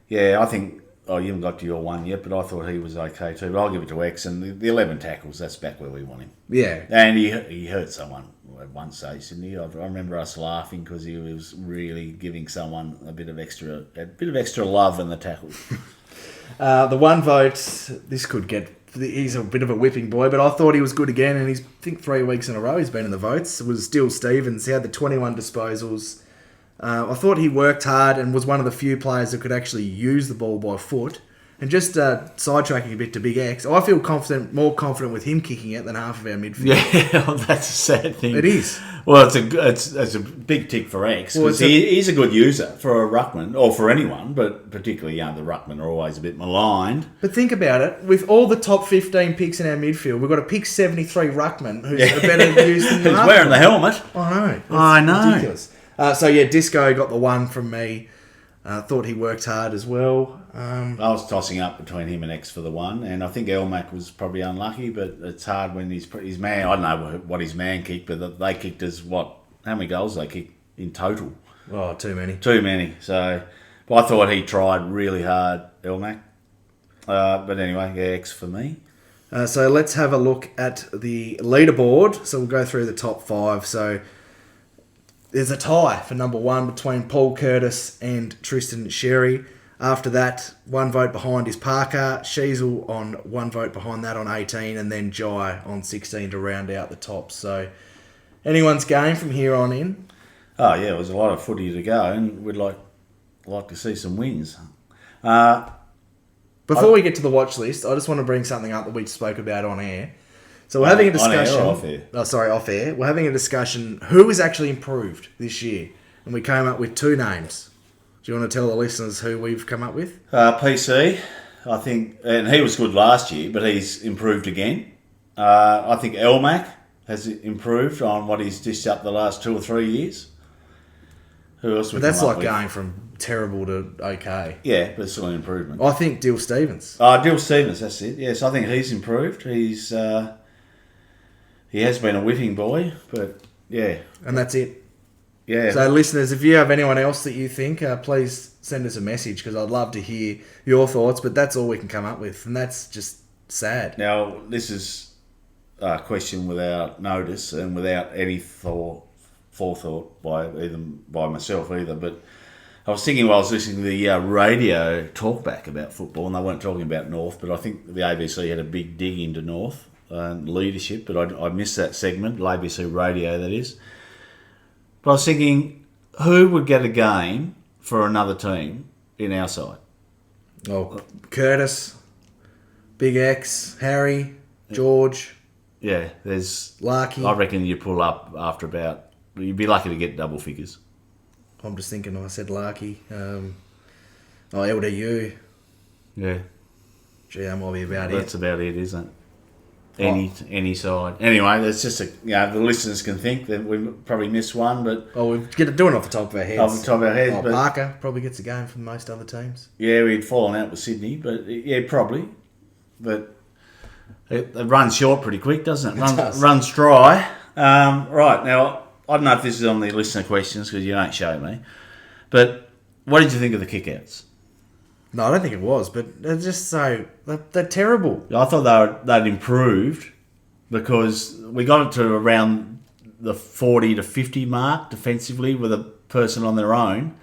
yeah, I think. Oh, you haven't got to your 1 yet, but I thought he was okay too. But I'll give it to X, and the 11 tackles, that's back where we want him. Yeah. And he hurt someone at one stage, didn't he? I remember us laughing because he was really giving someone a bit of extra love in the tackle. The 1 vote, this could get... He's a bit of a whipping boy, but I thought he was good again, and I think 3 weeks in a row he's been in the votes. It was Dill Stevens. He had the 21 disposals. I thought he worked hard and was one of the few players that could actually use the ball by foot. And just sidetracking a bit to Big X, I feel more confident with him kicking it than half of our midfield. Yeah, well, that's a sad thing. It is. Well, it's a big tick for X because he's a good user for a ruckman or for anyone, but particularly the ruckmen are always a bit maligned. But think about it: with all the top 15 picks in our midfield, we've got a pick 73 ruckman who's a better use than He's wearing the helmet. I know. Ridiculous. Disco got the 1 from me. Thought he worked hard as well. I was tossing up between him and X for the 1, and I think Elmac was probably unlucky, but it's hard when his man, I don't know what his man kicked, but they kicked as how many goals they kicked in total? Oh, too many. Too many. So, but I thought he tried really hard, Elmac. But anyway, yeah, X for me. So let's have a look at the leaderboard. So we'll go through the top 5. So there's a tie for number 1 between Paul Curtis and Tristan Sherry. After that, 1 vote behind is Parker. Sheasel on 1 vote behind that on 18, and then Jai on 16 to round out the top. So anyone's game from here on in. Oh yeah, it was a lot of footy to go, and we'd like to see some wins. Before we get to the watch list, I just want to bring something up that we spoke about on air. So we're having a discussion. On air or off air? Oh, sorry, off air. We're having a discussion who has actually improved this year, and we came up with 2 names. Do you want to tell the listeners who we've come up with? PC, I think, and he was good last year, but he's improved again. I think Elmac has improved on what he's dished up the last 2 or 3 years. Who else? But that's like going from terrible to okay. Yeah, but it's still an improvement. I think Dill Stevens. Dill Stevens, that's it. Yes, I think he's improved. He has been a whipping boy, but yeah. And that's it. Yeah. So, listeners, if you have anyone else that you think, please send us a message because I'd love to hear your thoughts. But that's all we can come up with, and that's just sad. Now, this is a question without notice and without any forethought by myself either. But I was thinking while I was listening to the radio talkback about football, and they weren't talking about North, but I think the ABC had a big dig into North leadership. But I missed that segment, ABC Radio, that is. But I was thinking, who would get a game for another team in our side? Oh, Curtis, Big X, Harry, George. Yeah, there's... Larky. I reckon you pull up after about... You'd be lucky to get double figures. I'm just thinking, I said Larky. LDU. Yeah. Gee, that might be about That's it. about it, isn't it? Any side. Anyway, that's just the listeners can think that we probably missed one, but Oh, we're doing it off the top of our heads. off the top of our heads. Oh, but Parker probably gets a game from most other teams. yeah, we'd fallen out with Sydney, but yeah, probably. But it runs short pretty quick, doesn't it? does. Runs dry. Right, now, I don't know if this is on the listener questions because you don't show me, but what did you think of the kickouts? No, I don't think it was, but they're just so... They're terrible. I thought they'd improved because we got it to around the 40 to 50 mark defensively with a person on their own.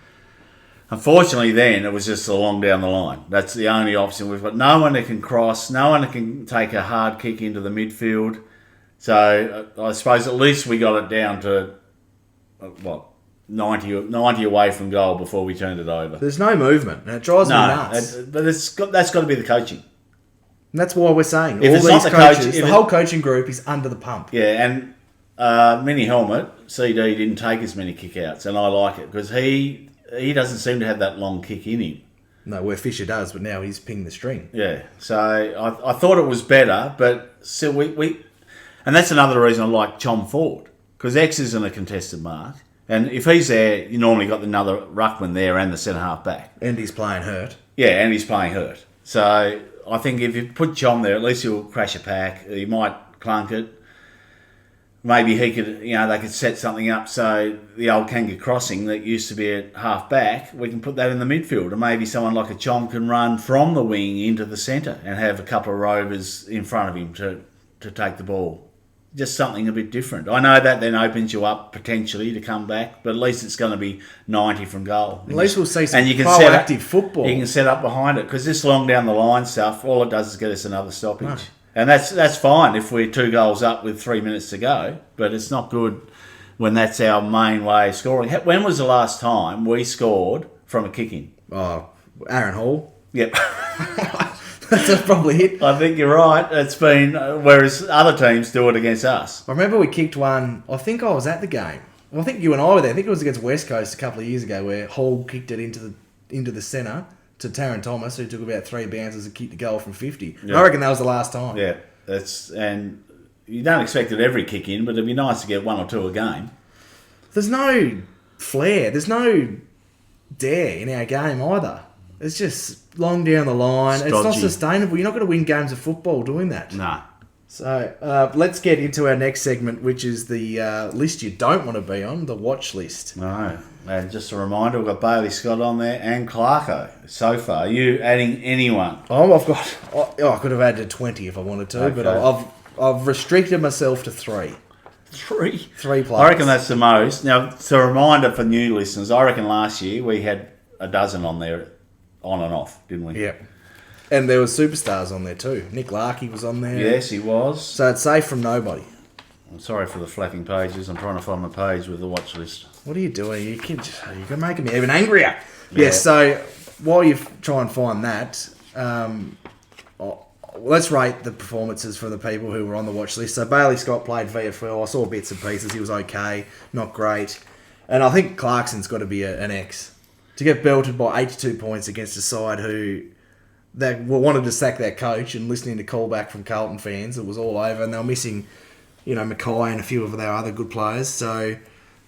Unfortunately, then, it was just along down the line. That's the only option. We've got no one that can cross, no one that can take a hard kick into the midfield. So I suppose at least we got it down to, 90 away from goal before we turned it over. There's no movement, and it drives me nuts. but that's got to be the coaching. And that's why we're saying If all it's these not the coaches, coach- if the it- whole coaching group is under the pump. Yeah, and Mini Helmet, CD, didn't take as many kickouts, and I like it because he doesn't seem to have that long kick in him. No, where Fisher does, but now he's pinged the string. Yeah, so I thought it was better, but still we and that's another reason I like Chom Ford because X isn't a contested mark, and if he's there, you normally got another ruckman there and the centre half back. And he's playing hurt. Yeah, and he's playing hurt. So I think if you put Chom there, at least he'll crash a pack. He might clunk it. Maybe he could, they could set something up so the old Kanga crossing that used to be at half back, we can put that in the midfield. And maybe someone like a Chom can run from the wing into the centre and have a couple of rovers in front of him to take the ball. Just something a bit different. I know that then opens you up potentially to come back, but at least it's going to be 90 from goal. At least we'll see some and you can proactive football. You can set up behind it because this long down the line stuff, all it does is get us another stoppage. And that's fine if we're 2 goals up with 3 minutes to go, but it's not good when that's our main way of scoring. When was the last time we scored from a kick-in? Oh, Aaron Hall. Yep. That's probably it. I think you're right. It's been, whereas other teams do it against us. I remember we kicked one, I think I was at the game. Well, I think you and I were there. I think it was against West Coast a couple of years ago where Hall kicked it into the centre to Taron Thomas, who took about 3 bounces and kicked a goal from 50. Yeah. I reckon that was the last time. Yeah, and you don't expect it every kick in, but it'd be nice to get 1 or 2 a game. There's no flair. There's no dare in our game either. It's just long down the line. It's not Stodgy. sustainable. You're not going to win games of football doing that. No. So let's get into our next segment, which is the list you don't want to be on, the watch list. No. And just a reminder, we've got Bailey Scott on there and Clarko so far. Are you adding anyone? I could have added 20 if I wanted to, Okay. but I've restricted myself to 3. 3. 3 players. I reckon that's the most. Now, it's a reminder for new listeners. I reckon last year we had a dozen on there, on and off, didn't we? Yeah. And there were superstars on there too. Nick Larkey was on there. Yes, he was. So it's safe from nobody. I'm sorry for the flapping pages. I'm trying to find my page with the watch list. What are you doing? You're making me even angrier. Yeah. So while you try and find that, let's rate the performances for the people who were on the watch list. So Bailey Scott played VFL. I saw bits and pieces. He was okay, not great. And I think Clarkson's got to be an X. To get belted by 82 points against a side who wanted to sack their coach, and listening to callback from Carlton fans, it was all over. And they were missing, Mackay and a few of their other good players. So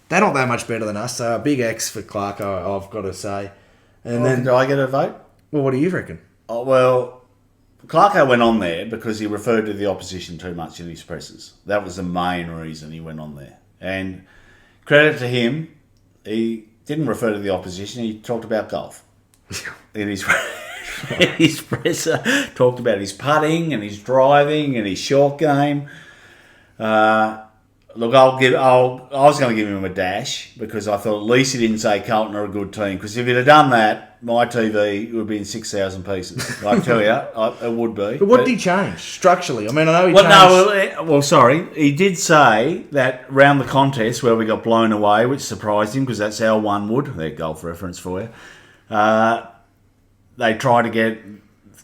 they're not that much better than us. So a big X for Clarko, I've got to say. And then, do I get a vote? well, what do you reckon? Oh, well, Clarko went on there because he referred to the opposition too much in his presses. That was the main reason he went on there. And credit to him, he didn't refer to the opposition. He talked about golf in his presser. Talked about his putting and his driving and his short game. Look, I was going to give him a dash because I thought at least he didn't say Carlton are a good team. Because if he'd have done that, my TV would be in 6,000 pieces. I tell you, it would be. But what did he change structurally? I mean, I know he changed. Sorry. He did say that round the contest where we got blown away, which surprised him because that's how one would. Their golf reference for you. They try to get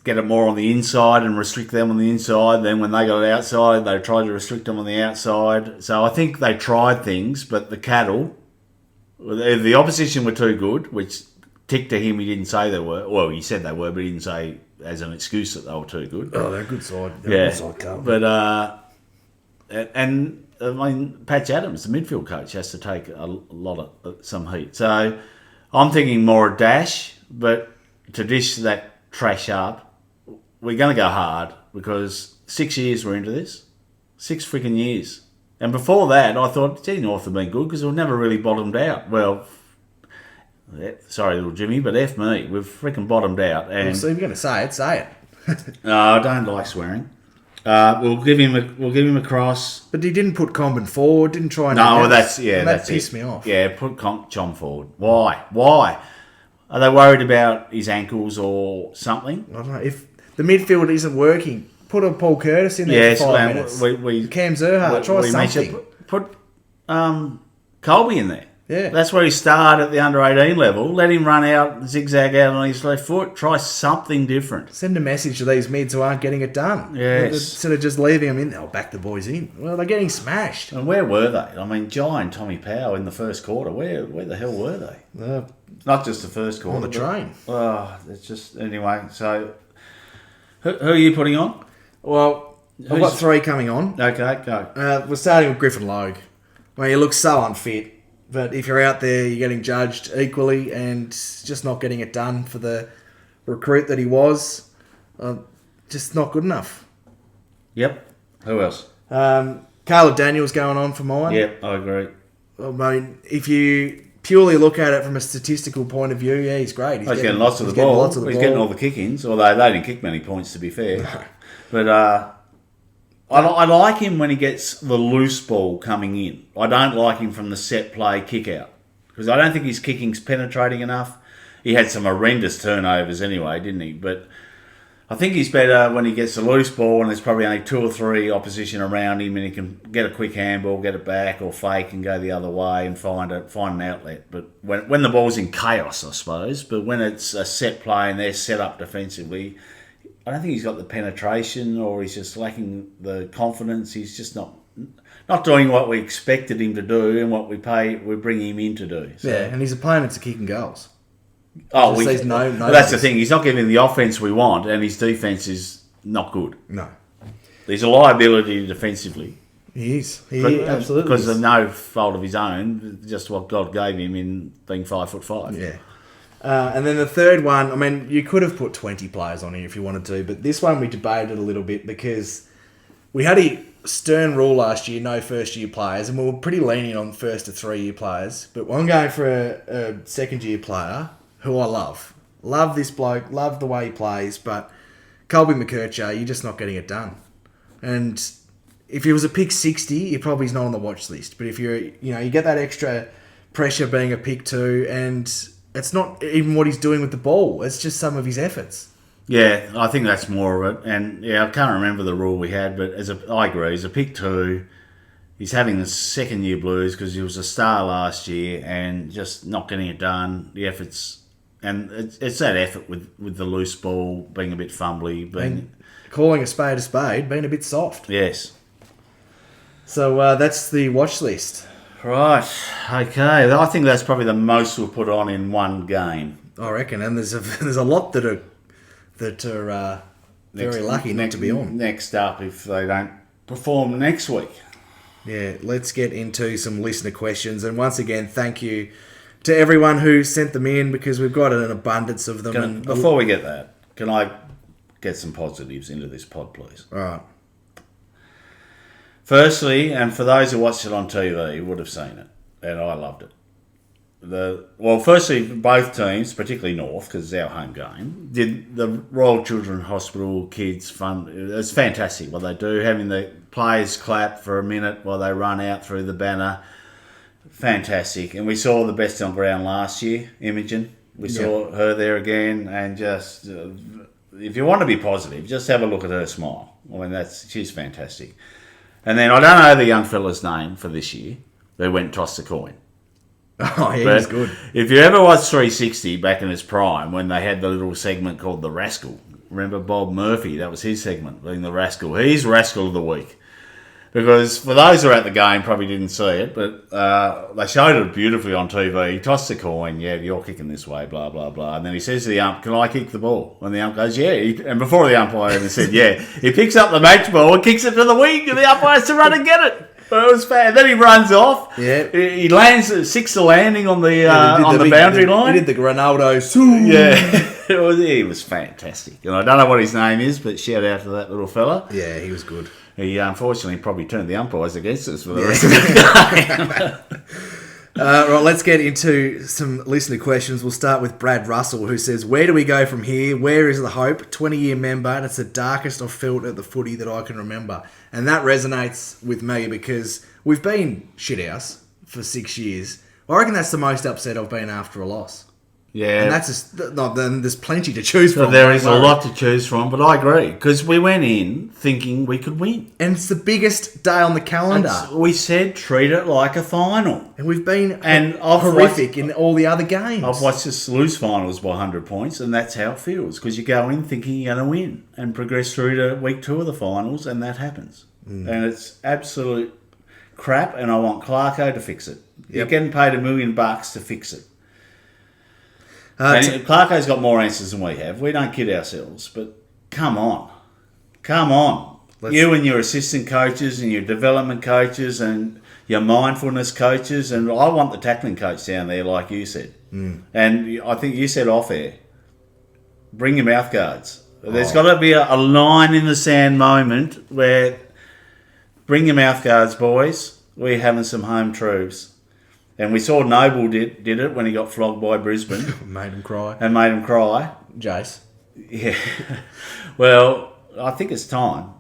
get it more on the inside and restrict them on the inside. Then when they got it outside, they tried to restrict them on the outside. So I think they tried things, but the Cattle, the opposition were too good, which ticked to him. He didn't say they were. Well, he said they were, but he didn't say as an excuse that they were too good. Oh, they're a good side. They're a good side, Carlton. But and I mean, Patch Adams, the midfield coach, has to take a lot of some heat. So I'm thinking more a dash, but to dish that trash up, we're going to go hard because 6 years we're into this. 6 freaking years. And before that, I thought, gee, North have been good because we've never really bottomed out. Well, sorry, little Jimmy, but F me. We've freaking bottomed out. And So you're going to say it. no, I don't like swearing. We'll give him a cross. But he didn't put Comben forward, didn't try and... No, that that's pissed it. me off. Yeah, put Chom forward. Why? Are they worried about his ankles or something? I don't know. If the midfield isn't working, put a Paul Curtis in there for 5 minutes. Cam Zerhardt, try something. Put Colby in there. Yeah. That's where he started at the under-18 level. Let him run out, zigzag out on his left foot. Try something different. Send a message to these mids who aren't getting it done. Yes. Instead of just leaving them in, they'll back the boys in. Well, they're getting smashed. And where were they? I mean, Jai and Tommy Powell in the first quarter. Where the hell were they? Not just the first quarter. On the train. Oh, it's just... Anyway, so... Who are you putting on? Well, I've got 3 coming on. Okay, go. We're starting with Griffin Logue. Well, he looks so unfit. But if you're out there, you're getting judged equally and just not getting it done for the recruit that he was. Just not good enough. Yep. Who else? Caleb Daniels going on for mine. Yep, I agree. I mean, if you purely look at it from a statistical point of view, yeah, he's great. He's getting lots of the ball. He's getting all the kick-ins, although they didn't kick many points, to be fair. No. But I like him when he gets the loose ball coming in. I don't like him from the set play kick-out because I don't think his kicking's penetrating enough. He had some horrendous turnovers anyway, didn't he? But I think he's better when he gets the loose ball and there's probably only 2 or 3 opposition around him and he can get a quick handball, get it back or fake and go the other way and find an outlet. But when the ball's in chaos, I suppose, but when it's a set play and they're set up defensively, I don't think he's got the penetration or he's just lacking the confidence. He's just not doing what we expected him to do and what we bring him in to do. So. Yeah, and his opponents are kicking goals. Oh, that's the thing. He's not getting the offense we want, and his defense is not good. No, he's a liability defensively. He is. He absolutely because is. of no fault of his own, just what God gave him in being 5'5". Yeah. And then the third one, I mean, you could have put 20 players on here if you wanted to, but this one we debated a little bit because we had a stern rule last year, no first-year players, and we were pretty lenient on first to 3-year players. But I'm going for a second-year player who I love. Love this bloke, love the way he plays, but Colby McKercher, you're just not getting it done. And if he was a pick 60, he probably is not on the watch list. But if you get that extra pressure being a pick 2 and... It's not even what he's doing with the ball. It's just some of his efforts. Yeah, I think that's more of it. And yeah, I can't remember the rule we had, but I agree. As a pick 2, he's having the second year blues because he was a star last year and just not getting it done. The efforts, and it's that effort with the loose ball being a bit fumbly, calling a spade, being a bit soft. Yes. So that's the watch list. Right, okay. I think that's probably the most we'll put on in one game. I reckon, and there's a lot that are very lucky not to be on. Next up, if they don't perform next week. Yeah, let's get into some listener questions, and once again, thank you to everyone who sent them in because we've got an abundance of them. Before we get that, can I get some positives into this pod, please? All right. Firstly, and for those who watched it on TV, would have seen it, and I loved it. Firstly, both teams, particularly North, because it's our home game, did the Royal Children's Hospital kids fun. It's fantastic what they do, having the players clap for a minute while they run out through the banner. Fantastic. And we saw the best on ground last year, Imogen. We saw her there again, and just if you want to be positive, just have a look at her smile. I mean, she's fantastic. And then I don't know the young fella's name for this year. They went and tossed the coin. Oh, yeah, he's good. If you ever watched 360 back in its prime, when they had the little segment called The Rascal, remember Bob Murphy. That was his segment, being the rascal. He's rascal of the week. Because for those who are at the game, probably didn't see it, but they showed it beautifully on TV. He tossed the coin, yeah, you're kicking this way, blah, blah, blah. And then he says to the ump, can I kick the ball? And the ump goes, yeah. And before the umpire even said, yeah, he picks up the match ball and kicks it to the wing, and the umpire has to run and get it. But it was bad. And then he runs off. Yeah. He lands, six the landing on the boundary line. He did the Ronaldo. Yeah. He was fantastic. And I don't know what his name is, but shout out to that little fella. Yeah, he was good. He unfortunately probably turned the umpires against us for the rest of the game. Right, let's get into some listener questions. We'll start with Brad Russell, who says, where do we go from here? Where is the hope? 20-year member, and it's the darkest I've felt at the footy that I can remember. And that resonates with me because we've been shithouse for 6 years. I reckon that's the most upset I've been after a loss. Yeah. And that's just, then there's plenty to choose So from. there is a lot to choose from, but I agree. Because we went in thinking we could win. And it's the biggest day on the calendar. We said treat it like a final. And we've been I've horrific in all the other games. I've watched us lose finals by 100 points, and that's how it feels. Because you go in thinking you're going to win and progress through to week 2 of the finals, and that happens. And it's absolute crap, and I want Clarko to fix it. You're getting paid $1 million to fix it. And Clarko's got more answers than we have. We don't kid ourselves, but come on. Come on. You and your assistant coaches and your development coaches and your mindfulness coaches, and I want the tackling coach down there like you said. And I think you said off air, bring your mouth guards. There's got to be a line in the sand moment where bring your mouth guards, boys. We're having some home truths. And we saw Noble did it when he got flogged by Brisbane. Made him cry. And made him cry. Jace. Yeah. Well, I think it's time.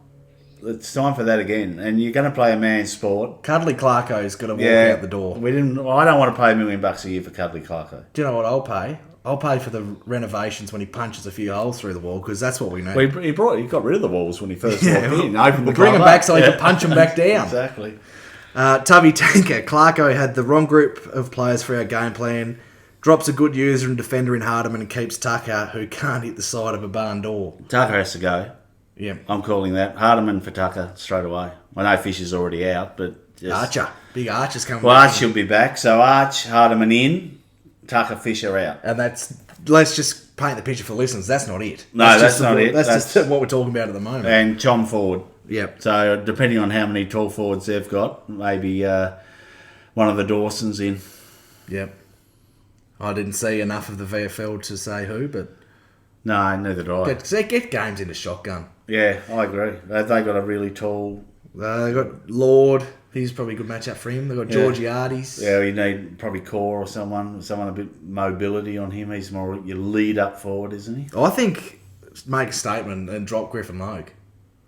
It's time for that again. And you're going to play a man's sport. Cuddly Clarko's got to walk out the door. I don't want to pay $1 million a year for Cuddly Clarko. Do you know what I'll pay? I'll pay for the renovations when he punches a few holes through the wall because that's what we need. Well, he got rid of the walls when he first walked in. We'll bring him back so he can punch him back down. Exactly. Tubby Tanker, Clarko had the wrong group of players for our game plan, drops a good user and defender in Hardeman and keeps Tucker, who can't hit the side of a barn door. Tucker has to go. Yeah. I'm calling that. Hardeman for Tucker straight away. I know Fisher's already out, but... just... Archer. Big Archer's coming Well, back. Arch will be back. So Arch, Hardeman in, Tucker, Fisher out. And let's just paint the picture for listeners. That's not it. No, that's not it. That's just what we're talking about at the moment. And Chom forward. Yep. So depending on how many tall forwards they've got, maybe one of the Dawsons in. Yep. I didn't see enough of the VFL to say who, but... No, neither did I. Get games into shotgun. Yeah, I agree. They got a really tall... They got Lord. He's probably a good matchup for him. They got Georgiades. Yeah, you need probably Core or someone a bit mobility on him. He's more your lead up forward, isn't he? I think make a statement and drop Griffin Logue.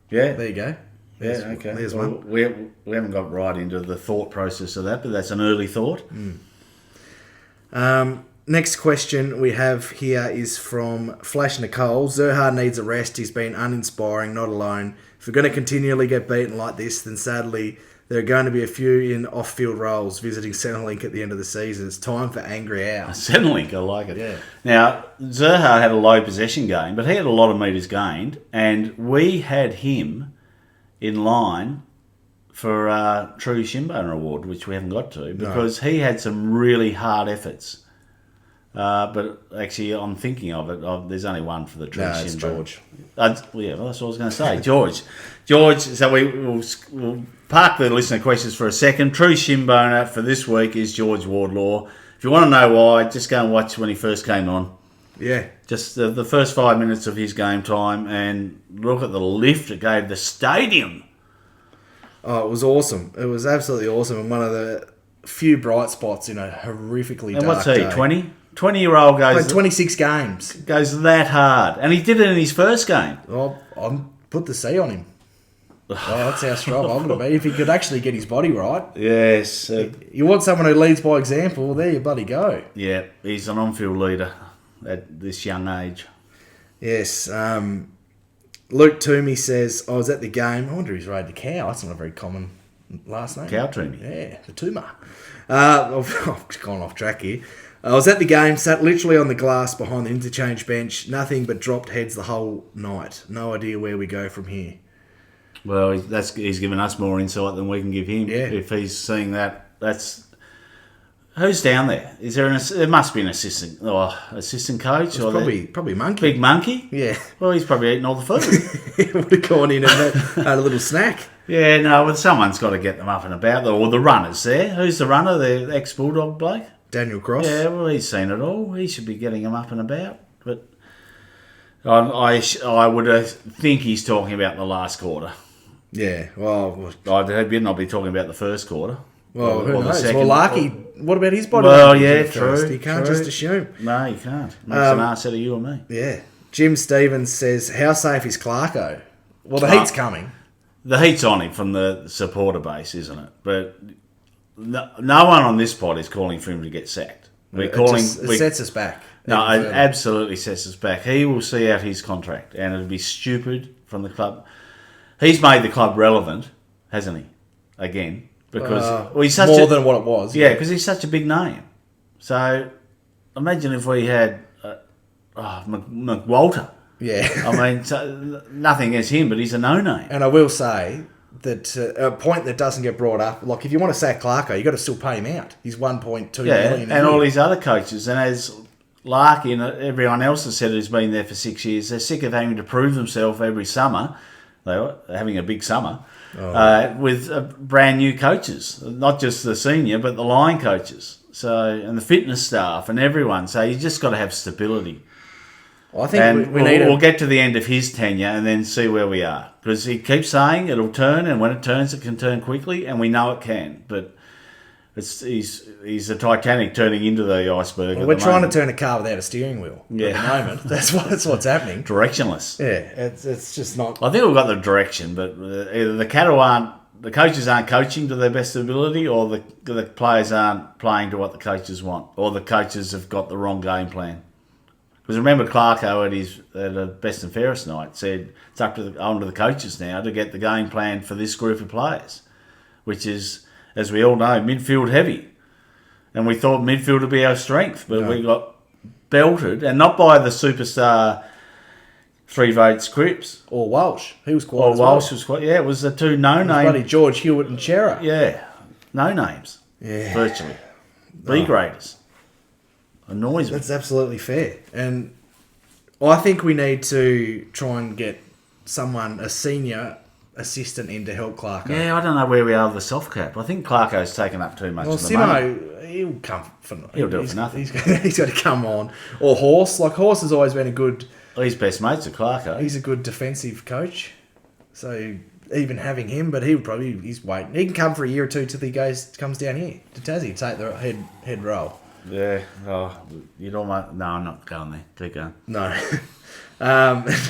Yeah. There you go. Okay. There's well, one. We haven't got right into the thought process of that, but that's an early thought. Next question we have here is from Flash Nicole. Zerha needs a rest. He's been uninspiring, not alone. If we're going to continually get beaten like this, then sadly there are going to be a few in off-field roles visiting Centrelink at the end of the season. It's time for angry hour. Centrelink, I like it. Yeah. Now, Zerha had a low possession game, but he had a lot of metres gained, and we had him in line for a True Shinbone Award, which we haven't got to, because he had some really hard efforts. But actually, I'm thinking of it. There's only one for the True Shinbone. It's George. Well, that's what I was going to say. George. So we'll park the listener questions for a second. True Shinboner for this week is George Wardlaw. If you want to know why, just go and watch when he first came on. Yeah. Just the first 5 minutes of his game time and look at the lift it gave the stadium. Oh, it was awesome. It was absolutely awesome. And one of the few bright spots in a horrifically And dark what's he, day. 20? 20-year-old Played goes 26 games. that hard. And he did it in his first game. Oh, I'll put the C on him. Oh, that's how strong I'm going to be. If he could actually get his body right. Yes. You want someone who leads by example, well, there you bloody go. Yeah, he's an on-field leader at this young age. Yes. Luke Toomey says, I was at the game. I wonder if he's rated the cow. That's not a very common last name. Cow Toomey. Yeah, the Toomer. I've gone off track here. I was at the game, sat literally on the glass behind the interchange bench. Nothing but dropped heads the whole night. No idea where we go from here. Well, he's given us more insight than we can give him. Yeah. If he's seeing that, that's who's down there. Is there there must be an assistant coach or Probably Monkey. Big Monkey? Yeah. Well, he's probably eating all the food. He would have gone in and had a little snack. Yeah, no, well, someone's got to get them up and about, or the runner's there. Who's the runner? The ex-Bulldog bloke? Daniel Cross. Yeah, well, he's seen it all. He should be getting them up and about. But I would think he's talking about the last quarter. Yeah, well, I better not be talking about the first quarter. who or the knows? second. Well, Larky, what about his body? Well, language yeah, at first? true, You can't true. just assume. No, you can't. Makes an ass out of you and me. Yeah. Jim Stevens says, how safe is Clarko? Well, the heat's coming. The heat's on him from the supporter base, isn't it? But no one on this pod is calling for him to get sacked. We're calling. It sets us back. No, even it further. absolutely sets us back. He will see out his contract, and it'll be stupid from the club. He's made the club relevant, hasn't he? Again, because he's such more than what it was. yeah, because he's such a big name. So imagine if we had McWalter. Yeah. I mean, nothing against him, but he's a no-name. And I will say that a point that doesn't get brought up, like if you want to sack Clarko, you got to still pay him out. He's 1.2 Yeah, million a and year. all these other coaches, and as Larky and everyone else has said who's been there for 6 years, they're sick of having to prove themselves every summer. They're having a big summer with brand new coaches, not just the senior, but the line coaches. So and the fitness staff and everyone. So you just got to have stability. I think And we need we'll get to the end of his tenure and then see where we are. Because he keeps saying it'll turn, and when it turns, it can turn quickly, and we know it can. But he's a Titanic turning into the iceberg. we're trying to turn a car without a steering wheel at the moment. That's what's happening. Directionless. Yeah, it's just not. I think we've got the direction, but either the coaches aren't coaching to their best ability, or the players aren't playing to what the coaches want, or the coaches have got the wrong game plan. Because remember, Clarko at a best and fairest night said it's up to onto the coaches now to get the game plan for this group of players, which is, as we all know, midfield heavy. And we thought midfield would be our strength, but we got belted, and not by the superstar 3 votes Cripps. Or Walsh. He was quite. Or as Walsh well. was quite. Yeah, it was the two no Bloody names. George Hewitt and Chera. Yeah, no names. Yeah. Virtually. B graders. Annoys me. That's absolutely fair. And I think we need to try and get a senior assistant in to help Clarko. Yeah, I don't know where we are with the soft cap. I think Clarko's taken up too much Well, of the money. Simo, he'll come for He'll do it for nothing. He's got to come on. Or Horse. Like, Horse has always been His best mates are Clarko. he's a good defensive coach. So even having him, but he's waiting. He can come for a year or two till he comes down here to Tassie, take the head role. Yeah. Oh, you don't want... No, I'm not going there. Keep going. No.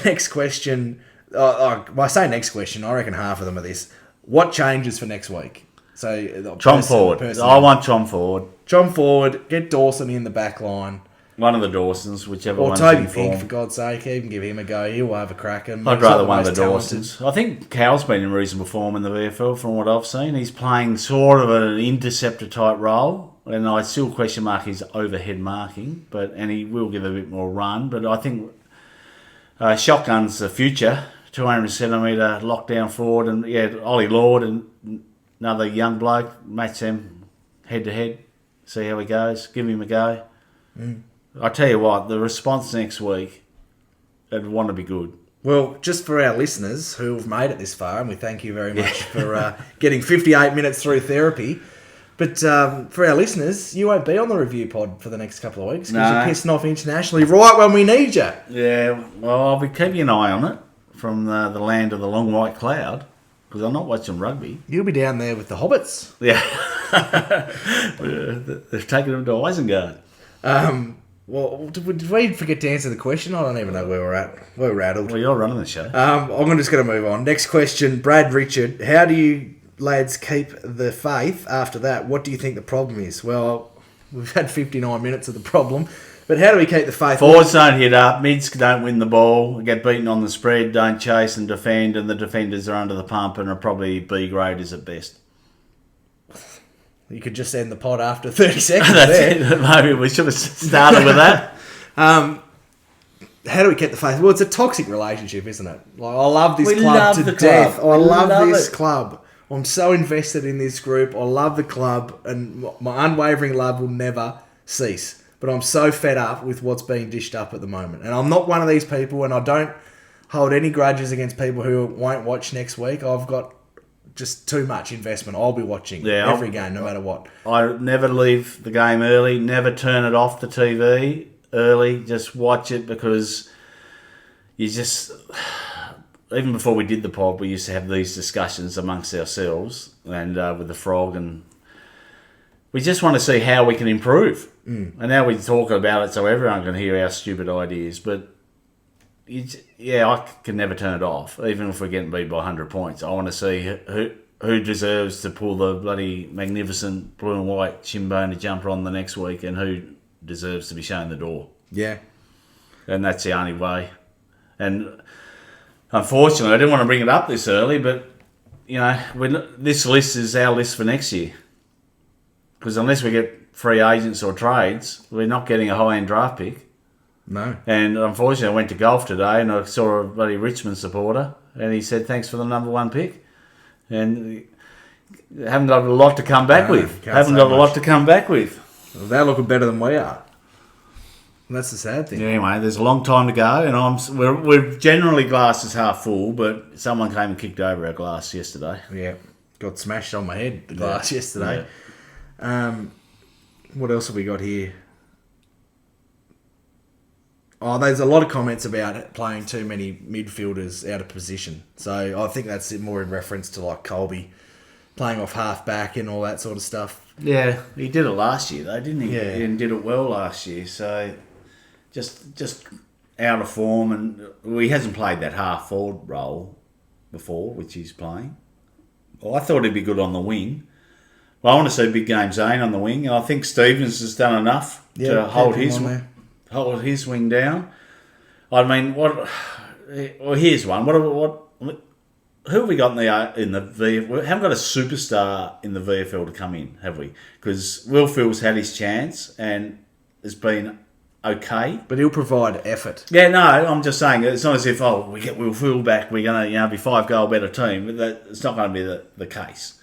Next question. Well, I say next question. I reckon half of them are this. What changes for next week? So Tom Ford. I want Tom Ford. Tom Ford. Get Dawson in the back line. One of the Dawsons, whichever Or one's Toby in Pink, form. for God's sake. Even give him a go. He'll have a crack. And I'd he's rather not one of the most talented. Dawsons. I think Cal's been in reasonable form in the VFL from what I've seen. He's playing sort of an interceptor type role, and I still question mark his overhead marking, and he will give a bit more run. But I think shotgun's the future. 200 centimetre lockdown forward, and Ollie Lord and another young bloke, match them head to head, see how he goes, give him a go. I tell you what, the response next week, it'd want to be good. Well, just for our listeners who have made it this far, and we thank you very much for getting 58 minutes through therapy. But for our listeners, you won't be on the review pod for the next couple of weeks because No. you're pissing off internationally right when we need you. Yeah, well, I'll be keeping an eye on it from the land of the long white cloud, because I'm not watching rugby. You'll be down there with the hobbits. Yeah. They've taken him to Isengard. Well, did we forget to answer the question? I don't even know where we're at. We're rattled. Well, you're running the show. I'm just going to move on. Next question, Brad Richard. How do you lads keep the faith after that? What do you think the problem is? Well, we've had 59 minutes of the problem, but how do we keep the faith? Forwards don't hit up, mids don't win the ball, get beaten on the spread, don't chase and defend, and the defenders are under the pump and are probably B graders at best. You could just end the pod after 30 seconds That's there. it. Maybe we should have started with that. How do we keep the faith? Well, it's a toxic relationship, isn't it? Like, I love this We club love to the death. club. I We love love this it. club. I'm so invested in this group. I love the club, and my unwavering love will never cease. But I'm so fed up with what's being dished up at the moment. And I'm not one of these people, and I don't hold any grudges against people who won't watch next week. I've got just too much investment. I'll be watching every game, no matter what. I never leave the game early, never turn it off the TV early, just watch it because you just... Even before we did the pod, we used to have these discussions amongst ourselves and with the Frog, and we just want to see how we can improve. And now we talk about it so everyone can hear our stupid ideas, but I can never turn it off, even if we're getting beat by 100 points. I want to see who deserves to pull the bloody magnificent blue and white Shimbona jumper on the next week and who deserves to be shown the door. Yeah. And that's the only way. And unfortunately, I didn't want to bring it up this early, but this list is our list for next year. Because unless we get free agents or trades, we're not getting a high-end draft pick. No. And unfortunately, I went to golf today and I saw a bloody Richmond supporter, and he said, "Thanks for the number one pick." And haven't got a lot to come back with. Haven't got a lot to come back with. Well, they're looking better than we are. And that's the sad thing. Anyway, there's a long time to go, and we're generally glass is half full, but someone came and kicked over our glass yesterday. Yeah. Got smashed on my head, the glass yesterday. What else have we got here? Oh, there's a lot of comments about playing too many midfielders out of position. So I think that's more in reference to like Colby playing off half back and all that sort of stuff. Yeah, he did it last year though, didn't he? Yeah. And did it well last year. So just out of form, and he hasn't played that half forward role before, which he's playing. Well, I thought he'd be good on the wing. Well, I want to see Big Game Zane on the wing. I think Stevens has done enough to hold his wing down. I mean, what? Well, here's one. What? Who have we got in the VFL? We haven't got a superstar in the VFL to come in, have we? Because Will Phil's had his chance and has been okay. But he'll provide effort. Yeah, no, I'm just saying it's not as if we get Will Phil back, we're going to be 5-goal better team. But it's not going to be the case.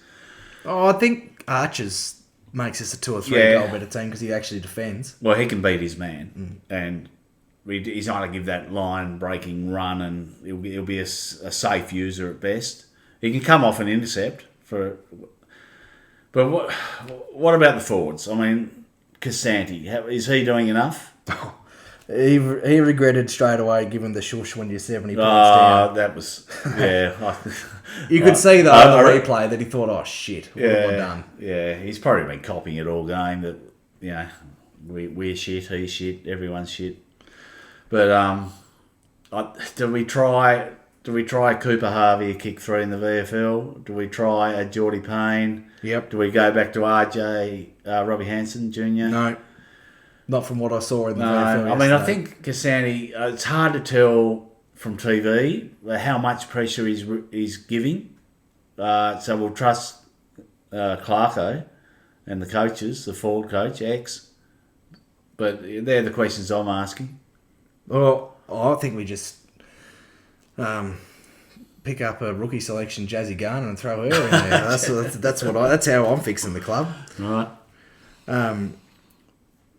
Oh, I think Archers makes us a 2 or 3 goal better team because he actually defends. Well, he can beat his man, and he's not going to give that line-breaking run, and he'll be a safe user at best. He can come off an intercept but what about the forwards? I mean, Casanti, is he doing enough? He regretted straight away giving the shush when you're 70 points down. That was You could see though on the replay that he thought, "Oh shit, what have I done?" Yeah, he's probably been copying it all game. That we're shit, he's shit, everyone's shit. But do we try Cooper Harvey a kick 3 in the VFL? Do we try a Geordie Payne? Yep. Do we go back to RJ Robbie Hanson Jr.? No, not from what I saw in the VFL. I mean, yesterday. I think Cassani. It's hard to tell from TV how much pressure he's giving. So we'll trust Clarko and the coaches, the forward coach X. But they're the questions I'm asking. Well, I think we just pick up a rookie selection, Jazzy Garner, and throw her in there. That's how I'm fixing the club. Right.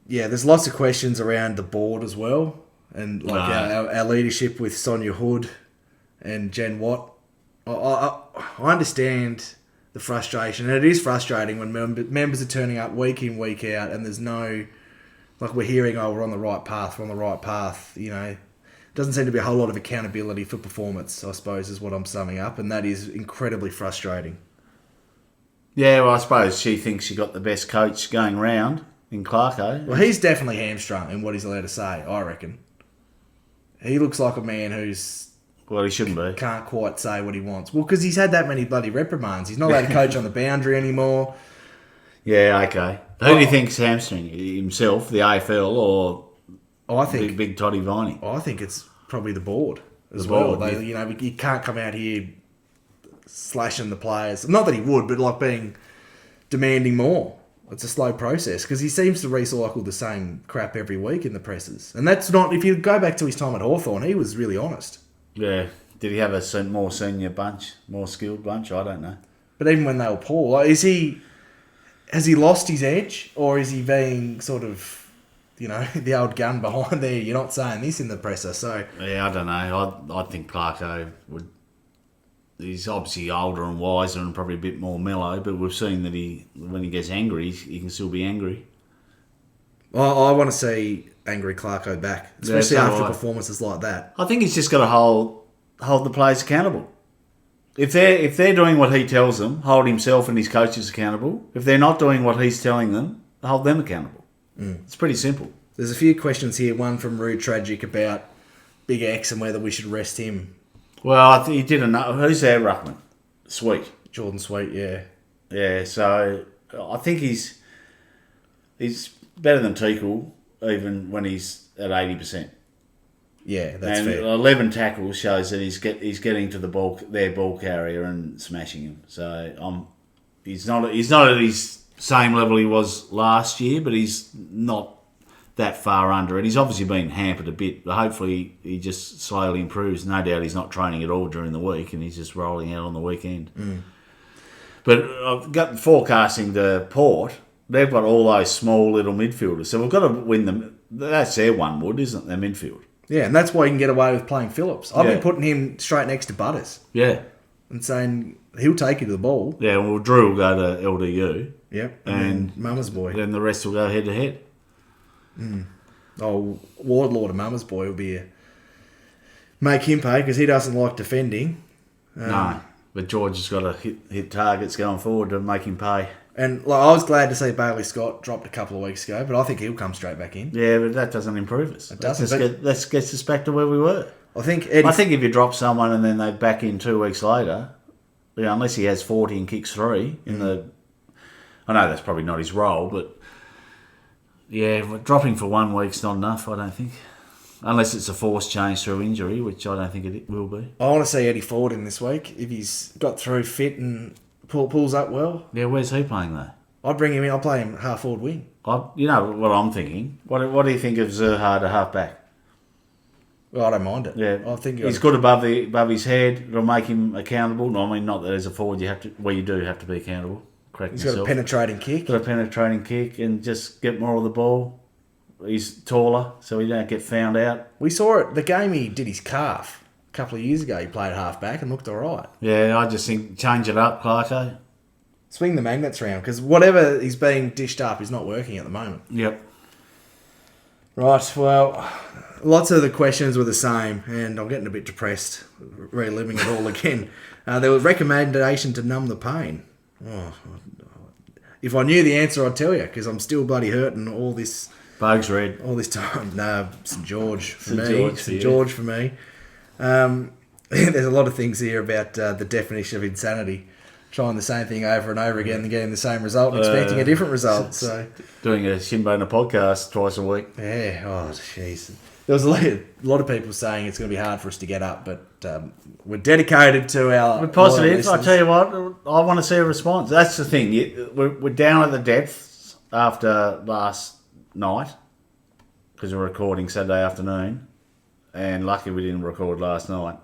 Yeah, there's lots of questions around the board as well, and like our leadership with Sonia Hood and Jen Watt. I understand the frustration, and it is frustrating when members are turning up week in, week out, and there's no, like we're hearing, we're on the right path, you know. Doesn't seem to be a whole lot of accountability for performance, I suppose, is what I'm summing up, and that is incredibly frustrating. Yeah, well, I suppose she thinks she got the best coach going round in Clarko. Well, he's definitely hamstrung in what he's allowed to say, I reckon. He looks like a man who's... Well, he shouldn't be. Can't quite say what he wants. Well, because he's had that many bloody reprimands. He's not allowed to coach on the boundary anymore. Yeah, okay. Who do you think's hamstring? Himself, the AFL, or I think Big Toddy Viney? I think it's probably the board as The well. board, You can't come out here slashing the players. Not that he would, but like being demanding more. It's a slow process because he seems to recycle the same crap every week in the presses. And that's not, if you go back to his time at Hawthorn, he was really honest. Yeah. Did he have a more senior bunch, more skilled bunch? I don't know. But even when they were poor, like, has he lost his edge, or is he being sort of, the old gun behind there? You're not saying this in the presser, so Yeah, I don't know. I think Clarko would. He's obviously older and wiser and probably a bit more mellow, but we've seen that when he gets angry, he can still be angry. I want to see angry Clarko back, especially after performances like that. I think he's just got to hold the players accountable. If they're doing what he tells them, hold himself and his coaches accountable. If they're not doing what he's telling them, hold them accountable. It's pretty simple. There's a few questions here. One from Rude Tragic about Big X and whether we should rest him. Well, I think he did enough. Who's their ruckman? Sweet. Jordan Sweet, yeah. Yeah, so I think he's better than Teakle even when he's at 80%. Yeah, that's and fair. 11 tackles shows that he's getting to their ball carrier and smashing him. So he's not at his same level he was last year, but he's not that far under it. He's obviously been hampered a bit, but hopefully he just slowly improves. No doubt he's not training at all during the week and he's just rolling out on the weekend. But I've got forecasting to Port. They've got all those small little midfielders, so we've got to win them. That's their one wood, isn't it? Their midfield. Yeah, and that's why you can get away with playing Phillips. I've been putting him straight next to Butters. Yeah. And saying he'll take you to the ball. Yeah, well, Drew will go to LDU. Yep. And Mama's Boy. Then the rest will go head to head. Oh, Wardlord and Mama's Boy will be make him pay because he doesn't like defending. No, but George has got to hit targets going forward to make him pay. And I was glad to see Bailey Scott dropped a couple of weeks ago, but I think he'll come straight back in. Yeah, but that doesn't improve us. It doesn't. That gets us back to where we were. I think if you drop someone and then they back in 2 weeks later, unless he has 40 and kicks 3 in the... I know that's probably not his role, but... Yeah, dropping for 1 week's not enough, I don't think. Unless it's a forced change through injury, which I don't think it will be. I want to see Eddie Ford in this week. If he's got through fit and pulls up well. Yeah, where's he playing though? I'd bring him in. I'll play him half forward wing. You know what I'm thinking? What do you think of Zerhard to half back? Well, I don't mind it. Yeah, I think he's good above his head. It'll make him accountable. No, I mean, not that as a forward you do have to be accountable. He's got a penetrating kick. Got a penetrating kick and just get more of the ball. He's taller, so he don't get found out. We saw it the game he did his calf a couple of years ago. He played half back and looked all right. Yeah, I just think change it up, Clarko. Swing the magnets around because whatever he's being dished up is not working at the moment. Yep. Right, well, lots of the questions were the same, and I'm getting a bit depressed reliving it all again. There was recommendation to numb the pain. Oh, if I knew the answer, I'd tell you because I'm still bloody hurting all this. Bogues Red. All this time. No, St. George for me. George, St. George for me. There's a lot of things here about the definition of insanity. Trying the same thing over and over again and getting the same result and expecting a different result. So doing a Shinbone podcast twice a week. Yeah, oh jeez. There was a lot of people saying it's going to be hard for us to get up, but we're dedicated to our... We're positive. I tell you what, I want to see a response. That's the thing. We're down at the depths after last night because we're recording Saturday afternoon, and lucky we didn't record last night.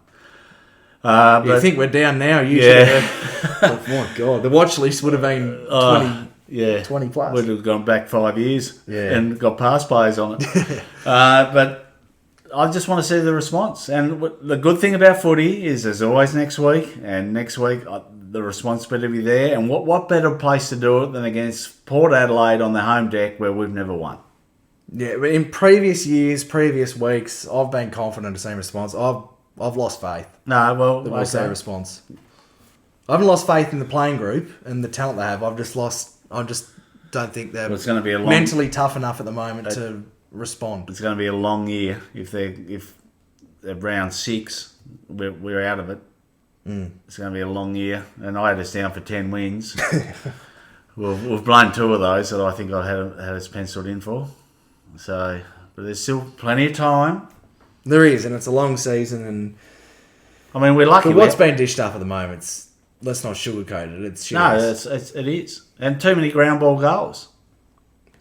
But you think we're down now? Usually, oh my God, the watch list would have been 20 plus. We'd have gone back 5 years and got pass plays on it. But I just want to see the response. And the good thing about footy is there's always next week, and next week the response better be there. And what better place to do it than against Port Adelaide on the home deck where we've never won? Yeah, but in previous years, previous weeks, I've been confident of the same response. I've lost faith. No, well, the same response. I haven't lost faith in the playing group and the talent they have. I just don't think they're mentally tough enough at the moment to respond. It's going to be a long year if they're round 6, we're out of it. It's going to be a long year, and I had us down for 10 wins. We've blown 2 of those that I think I had us penciled in for. So, but there's still plenty of time. There is, and it's a long season, and I mean we're lucky. But what's been dished up at the moment? let's not sugarcoat it. It's shit. No, it is. And too many ground ball goals,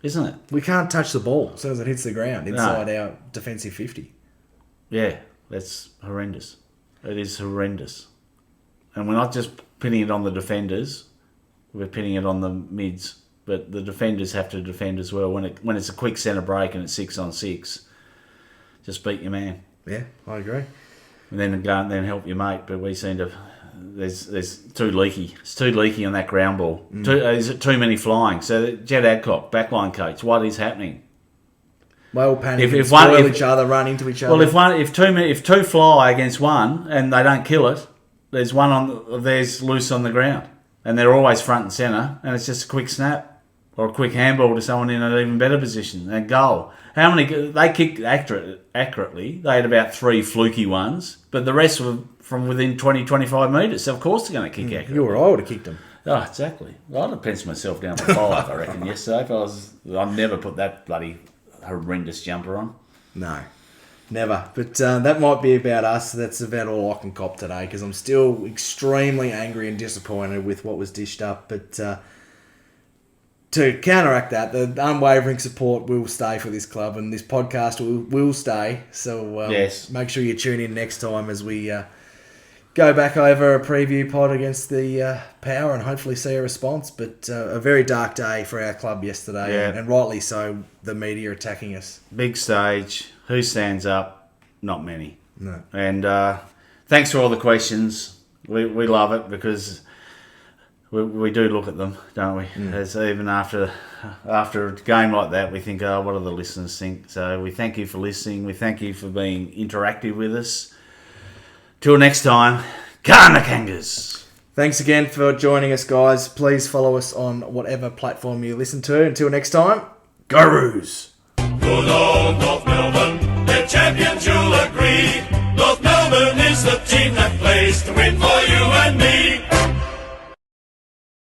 isn't it? We can't touch the ball as soon as it hits the ground inside our defensive 50. Yeah, that's horrendous. It is horrendous. And we're not just pinning it on the defenders, we're pinning it on the mids. But the defenders have to defend as well. When it's a quick centre break and it's 6-on-6, just beat your man. Yeah, I agree. And then go and then help your mate. But we seem to... There's too leaky. It's too leaky on that ground ball. Is it too many flying? So Jed Adcock, backline coach, what is happening? They all panic, If spoil each other, run into each other. Well, if two fly against one and they don't kill it, there's loose on the ground, and they're always front and centre, and it's just a quick snap or a quick handball to someone in an even better position and goal. How many they kicked accurately? They had about 3 fluky ones, but the rest were from within 20-25 metres. So of course they're going to kick accurately. You or I would have kicked them. Oh, exactly. I'd have penciled myself down for 5, I reckon, yesterday. I'd never put that bloody horrendous jumper on. No, never. But that might be about us. That's about all I can cop today because I'm still extremely angry and disappointed with what was dished up. But to counteract that, the unwavering support will stay for this club and this podcast will stay. So yes. Make sure you tune in next time as we go back over a preview pod against the Power and hopefully see a response. But a very dark day for our club yesterday, Yeah. and rightly so, the media attacking us. Big stage. Who stands up? Not many. No. And thanks for all the questions. We love it because we do look at them, don't we? As even after a game like that, we think, what do the listeners think? So we thank you for listening. We thank you for being interactive with us. Till next time, Karnakangas! Thanks again for joining us, guys. Please follow us on whatever platform you listen to. Until next time, go Roos! Good old North Melbourne, they're champions, you'll agree. North Melbourne is the team that plays to win for you and me.